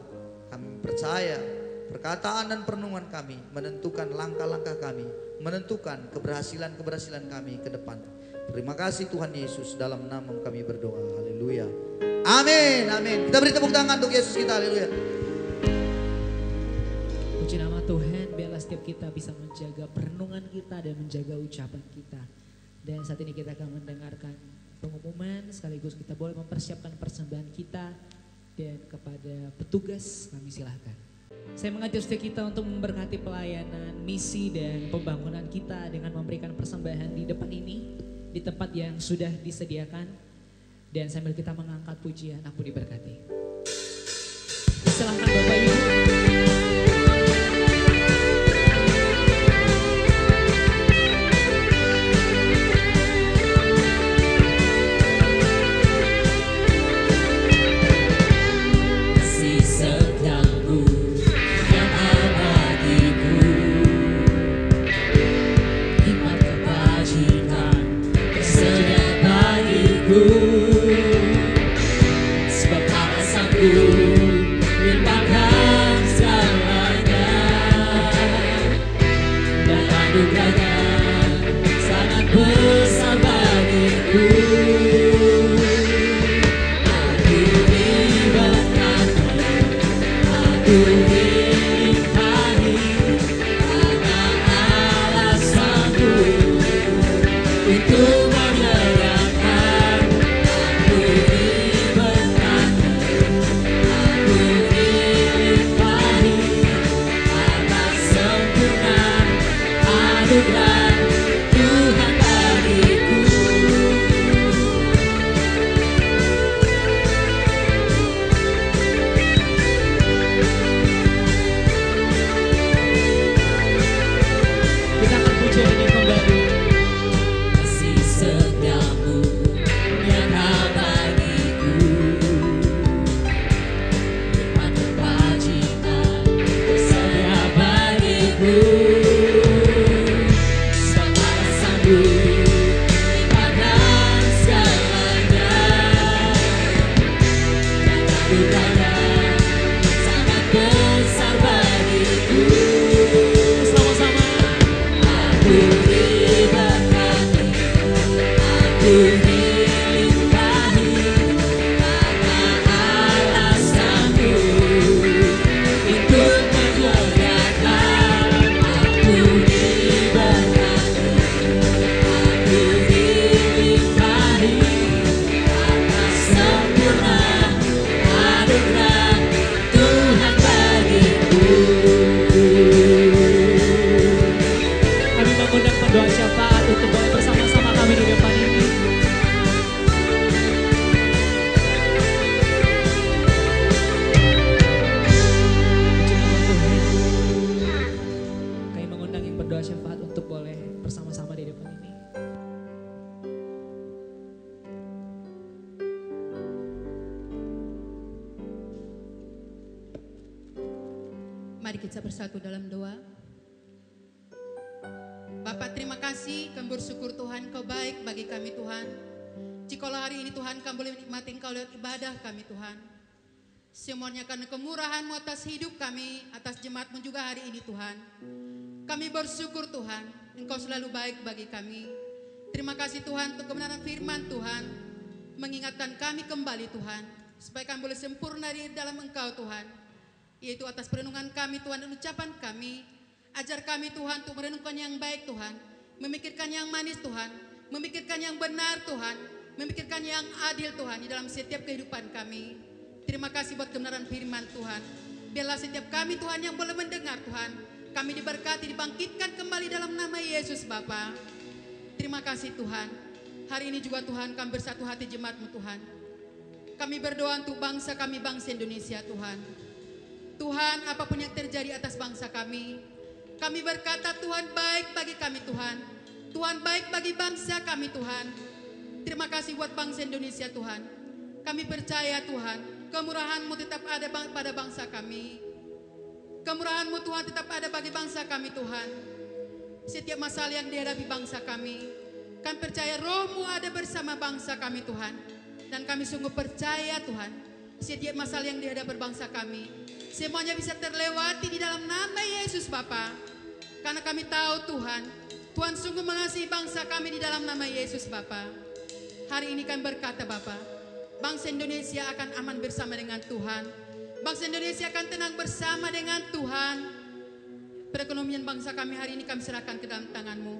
kami percaya perkataan dan perenungan kami menentukan langkah-langkah kami, menentukan keberhasilan-keberhasilan kami ke depan. Terima kasih Tuhan Yesus, dalam nama kami berdoa. Haleluya. Amin, amin. Kita beri tepuk tangan untuk Yesus kita. Haleluya. Puji nama Tuhan, biarlah setiap kita bisa menjaga perenungan kita dan menjaga ucapan kita. Dan saat ini kita akan mendengarkan pengumuman, sekaligus kita boleh mempersiapkan persembahan kita. Dan kepada petugas kami silahkan. Saya mengajak setiap kita untuk memberkati pelayanan, misi dan pembangunan kita dengan memberikan persembahan di depan ini, di tempat yang sudah disediakan. Dan sambil kita mengangkat pujian, aku diberkati. Silahkan Bapak Ibu. Mari kita bersatu dalam doa. Bapak, terima kasih, kami bersyukur Tuhan, Kau baik bagi kami Tuhan. Jikalau hari ini Tuhan kami boleh menikmati Engkau lewat ibadah kami Tuhan. Semuanya karena kemurahan-Mu atas hidup kami, atas jemaat-Mu juga hari ini Tuhan. Kami bersyukur Tuhan, Engkau selalu baik bagi kami. Terima kasih Tuhan untuk kebenaran firman Tuhan, mengingatkan kami kembali Tuhan, supaya kami boleh sempurna di dalam Engkau Tuhan. Yaitu atas perenungan kami Tuhan dan ucapan kami. Ajar kami Tuhan untuk merenungkan yang baik Tuhan, memikirkan yang manis Tuhan, memikirkan yang benar Tuhan, memikirkan yang adil Tuhan di dalam setiap kehidupan kami. Terima kasih buat kebenaran firman Tuhan. Biarlah setiap kami Tuhan yang boleh mendengar Tuhan, kami diberkati, dibangkitkan kembali dalam nama Yesus Bapa. Terima kasih Tuhan. Hari ini juga Tuhan kami bersatu hati jemaat-Mu Tuhan. Kami berdoa untuk bangsa kami, bangsa Indonesia Tuhan. Tuhan, apapun yang terjadi atas bangsa kami berkata Tuhan baik bagi kami Tuhan. Tuhan baik bagi bangsa kami Tuhan. Terima kasih buat bangsa Indonesia Tuhan. Kami percaya Tuhan, kemurahan-Mu tetap ada pada bangsa kami. Kemurahan-Mu Tuhan tetap ada bagi bangsa kami Tuhan. Setiap masalah yang dihadapi bangsa kami percaya Roh-Mu ada bersama bangsa kami Tuhan. Dan kami sungguh percaya Tuhan, setiap masalah yang dihadapi bangsa kami, semuanya bisa terlewati di dalam nama Yesus Bapa. Karena kami tahu Tuhan, Tuhan sungguh mengasihi bangsa kami di dalam nama Yesus Bapa. Hari ini kami berkata Bapa, bangsa Indonesia akan aman bersama dengan Tuhan. Bangsa Indonesia akan tenang bersama dengan Tuhan. Perekonomian bangsa kami hari ini kami serahkan ke dalam tangan-Mu.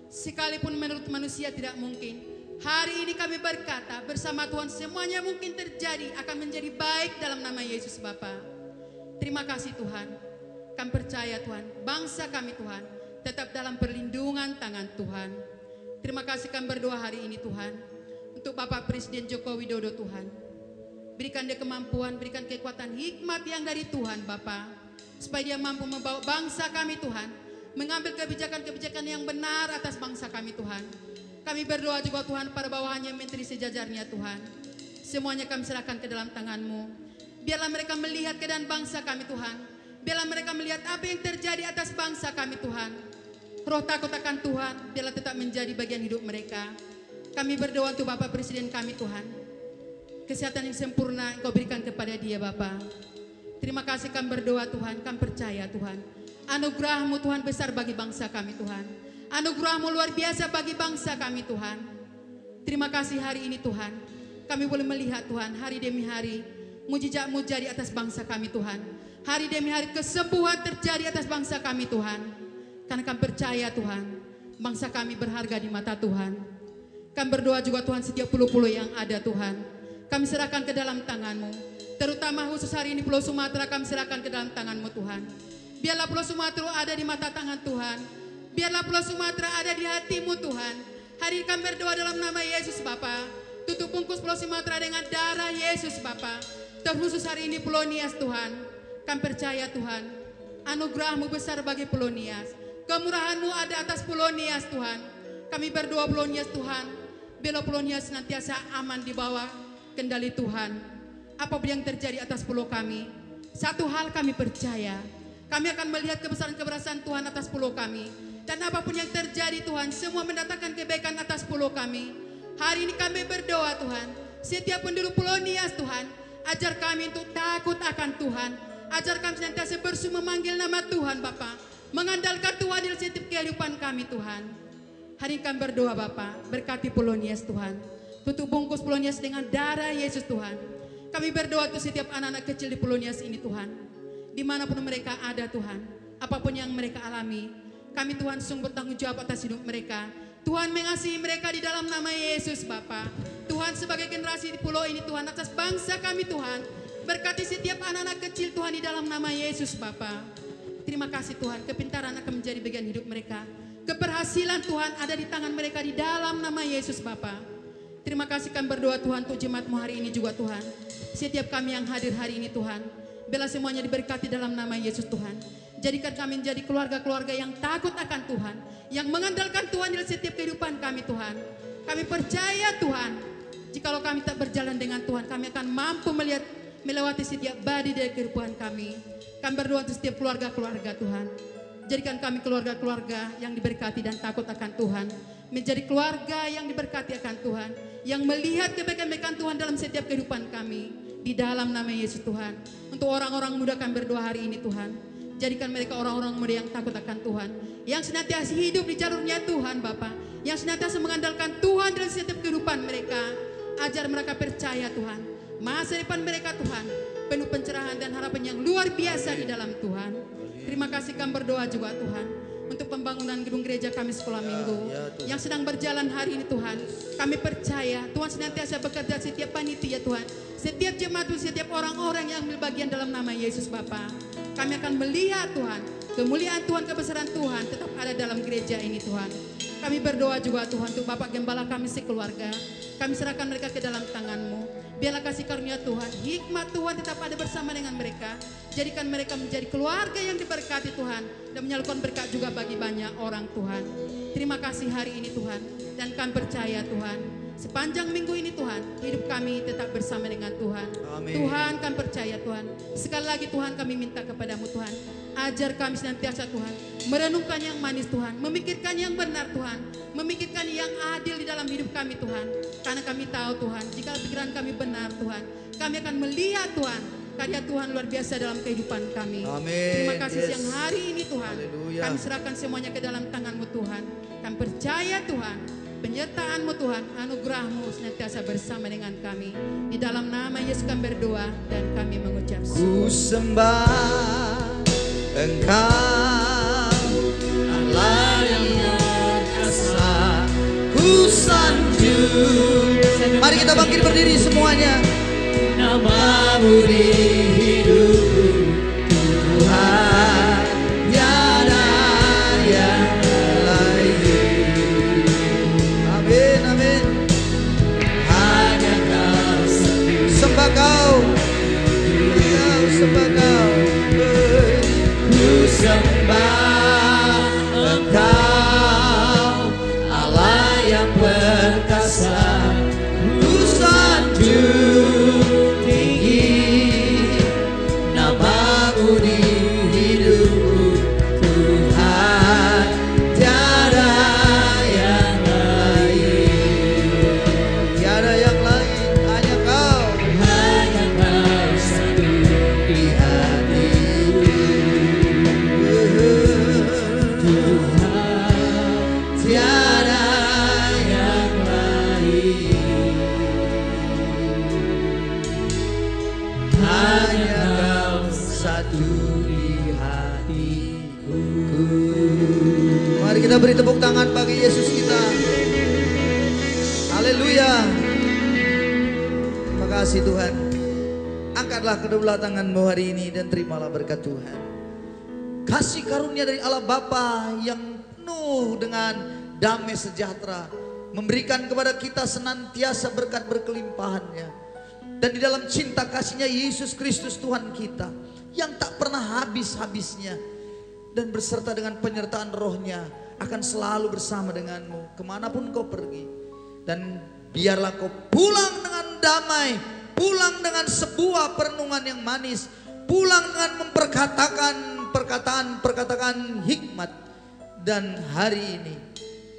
Sekalipun menurut manusia tidak mungkin, hari ini kami berkata bersama Tuhan semuanya mungkin terjadi, akan menjadi baik dalam nama Yesus Bapa. Terima kasih Tuhan. Kami percaya Tuhan, bangsa kami Tuhan tetap dalam perlindungan tangan Tuhan. Terima kasih kami berdoa hari ini Tuhan, untuk Bapak Presiden Joko Widodo Tuhan. Berikan dia kemampuan, berikan kekuatan, hikmat yang dari Tuhan Bapa, supaya dia mampu membawa bangsa kami Tuhan, mengambil kebijakan-kebijakan yang benar atas bangsa kami Tuhan. Kami berdoa juga Tuhan pada bawahannya menteri sejajarnya Tuhan. Semuanya kami serahkan ke dalam tangan-Mu. Biarlah mereka melihat keadaan bangsa kami Tuhan. Biarlah mereka melihat apa yang terjadi atas bangsa kami Tuhan. Roh takut akan Tuhan biarlah tetap menjadi bagian hidup mereka. Kami berdoa untuk Bapak Presiden kami Tuhan. Kesehatan yang sempurna Engkau berikan kepada dia Bapa. Terima kasih kami berdoa Tuhan. Kami percaya Tuhan, anugerah-Mu Tuhan besar bagi bangsa kami Tuhan. Anugerah-Mu luar biasa bagi bangsa kami Tuhan. Terima kasih hari ini Tuhan, kami boleh melihat Tuhan hari demi hari mujizat-Mu jadi atas bangsa kami Tuhan. Hari demi hari kesembuhan terjadi atas bangsa kami Tuhan. Karena kami percaya Tuhan, bangsa kami berharga di mata Tuhan. Kami berdoa juga Tuhan setiap pulau-pulau yang ada Tuhan. Kami serahkan ke dalam tangan-Mu. Terutama khusus hari ini Pulau Sumatera kami serahkan ke dalam tangan-Mu Tuhan. Biarlah Pulau Sumatera ada di mata tangan Tuhan. Biarlah Pulau Sumatera ada di hati-Mu Tuhan. Hari ini kami berdoa dalam nama Yesus Bapa. Tutup bungkus Pulau Sumatera dengan darah Yesus Bapa. Terkhusus hari ini Pulau Nias Tuhan. Kami percaya Tuhan, anugerah-Mu besar bagi Pulau Nias. Kemurahan-Mu ada atas Pulau Nias Tuhan. Kami berdoa Pulau Nias Tuhan, biarlah Pulau Nias senantiasa aman di bawah kendali Tuhan. Apapun yang terjadi atas pulau kami, satu hal kami percaya, kami akan melihat kebesaran-kebesaran Tuhan atas pulau kami. Dan apapun yang terjadi Tuhan, semua mendatangkan kebaikan atas pulau kami. Hari ini kami berdoa Tuhan, setiap penduduk Pulau Nias Tuhan, ajar kami untuk takut akan Tuhan. Ajar kami senantiasa bersua memanggil nama Tuhan Bapa, mengandalkan Tuhan dalam setiap kehidupan kami Tuhan. Hari ini kami berdoa Bapa, berkati Pulau Nias Tuhan. Tutup bungkus Pulau Nias dengan darah Yesus Tuhan. Kami berdoa untuk setiap anak-anak kecil di Pulau Nias ini Tuhan. Dimanapun mereka ada Tuhan, apapun yang mereka alami, kami Tuhan sungguh bertanggung jawab atas hidup mereka. Tuhan mengasihi mereka di dalam nama Yesus Bapa. Tuhan sebagai generasi di pulau ini Tuhan, atas bangsa kami Tuhan, berkati setiap anak-anak kecil Tuhan di dalam nama Yesus Bapa. Terima kasih Tuhan, kepintaran akan menjadi bagian hidup mereka. Keberhasilan Tuhan ada di tangan mereka di dalam nama Yesus Bapa. Terima kasih kami berdoa Tuhan untuk jemaat-Mu hari ini juga Tuhan. Setiap kami yang hadir hari ini Tuhan, biarlah semuanya diberkati dalam nama Yesus Tuhan. Jadikan kami menjadi keluarga-keluarga yang takut akan Tuhan, yang mengandalkan Tuhan dalam setiap kehidupan kami Tuhan. Kami percaya Tuhan, jikalau kami tak berjalan dengan Tuhan, kami akan mampu melewati setiap badai dari kehidupan kami. Kami berdoa untuk setiap keluarga-keluarga Tuhan. Jadikan kami keluarga-keluarga yang diberkati dan takut akan Tuhan. Menjadi keluarga yang diberkati akan Tuhan, yang melihat kebaikan-kebaikan Tuhan dalam setiap kehidupan kami. Di dalam nama Yesus Tuhan. Untuk orang-orang muda kami berdoa hari ini Tuhan. Jadikan mereka orang-orang muda yang takut akan Tuhan, yang senantiasa hidup di jalurnya Tuhan Bapa, yang senantiasa mengandalkan Tuhan dalam setiap kehidupan mereka. Ajar mereka percaya Tuhan, masa depan mereka Tuhan penuh pencerahan dan harapan yang luar biasa di dalam Tuhan. Terima kasih kami berdoa juga Tuhan untuk pembangunan gedung gereja kami sekolah minggu yang sedang berjalan hari ini Tuhan. Kami percaya Tuhan senantiasa bekerja setiap panitia Tuhan, setiap jemaat, setiap orang-orang yang ambil bagian dalam nama Yesus Bapa. Kami akan melihat Tuhan, kemuliaan Tuhan, kebesaran Tuhan tetap ada dalam gereja ini Tuhan. Kami berdoa juga Tuhan untuk Bapak Gembala kami sekeluarga. Kami serahkan mereka ke dalam tangan-Mu. Biarlah kasih karunia Tuhan, hikmat Tuhan tetap ada bersama dengan mereka. Jadikan mereka menjadi keluarga yang diberkati Tuhan, dan menyalurkan berkat juga bagi banyak orang Tuhan. Terima kasih hari ini Tuhan, dan kami percaya Tuhan, sepanjang minggu ini Tuhan, hidup kami tetap bersama dengan Tuhan. Amin. Tuhan, kami percaya Tuhan. Sekali lagi Tuhan, kami minta kepadamu Tuhan, ajar kami senantiasa Tuhan, merenungkan yang manis Tuhan, memikirkan yang benar Tuhan, memikirkan yang adil di dalam hidup kami Tuhan. Karena kami tahu Tuhan, jika pikiran kami benar Tuhan, kami akan melihat Tuhan, karya Tuhan luar biasa dalam kehidupan kami. Amin. Terima kasih siang hari ini Tuhan. Haleluya. Kami serahkan semuanya ke dalam tangan-Mu Tuhan. Kami percaya Tuhan, penyertaan-Mu Tuhan, anugerah-Mu senantiasa bersama dengan kami. Di dalam nama Yesus kami berdoa dan kami mengucap syukur. Ku sembah Engkau, Allah yang perkasa. Ku sanjung. Mari kita bangkit berdiri semuanya. Nama-Mu di hidupku Tuhan, tiada yang lain. Amin, amin. Hanya Kau satu. Sembah Kau, sembah Kau. Ku sembah Engkau, Allah yang perkasa. Ku sanjung tinggi nama-Mu di hidupku Tuhan, tiada yang lain. Tiada yang lain, hanya Kau. Hanya Kau satu di hatiku Tuhan, tiada yang lain. Hanya Kau satu. di hatiku. Mari kita beri tepuk tangan bagi Yesus kita. Haleluya. Terima kasih Tuhan. Angkatlah kedua tanganmu hari ini dan terimalah berkat Tuhan. Kasih karunia dari Allah Bapa yang penuh dengan damai sejahtera memberikan kepada kita senantiasa berkat berkelimpahannya. Dan di dalam cinta kasihnya Yesus Kristus Tuhan kita yang tak pernah habis-habisnya, dan berserta dengan penyertaan rohnya akan selalu bersama denganmu kemanapun kau pergi. Dan biarlah kau pulang dengan damai, pulang dengan sebuah perenungan yang manis, pulang dengan memperkatakan perkataan hikmat. Dan hari ini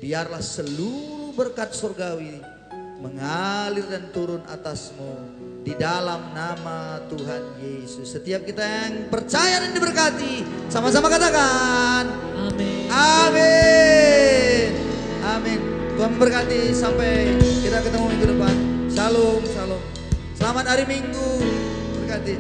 biarlah seluruh berkat surgawi mengalir dan turun atasmu di dalam nama Tuhan Yesus. Setiap kita yang percaya dan diberkati, sama-sama katakan Amin. Amin. Amin. Tuhan memberkati sampai kita ketemu minggu depan. Shalom, shalom. Selamat hari Minggu. Berkati.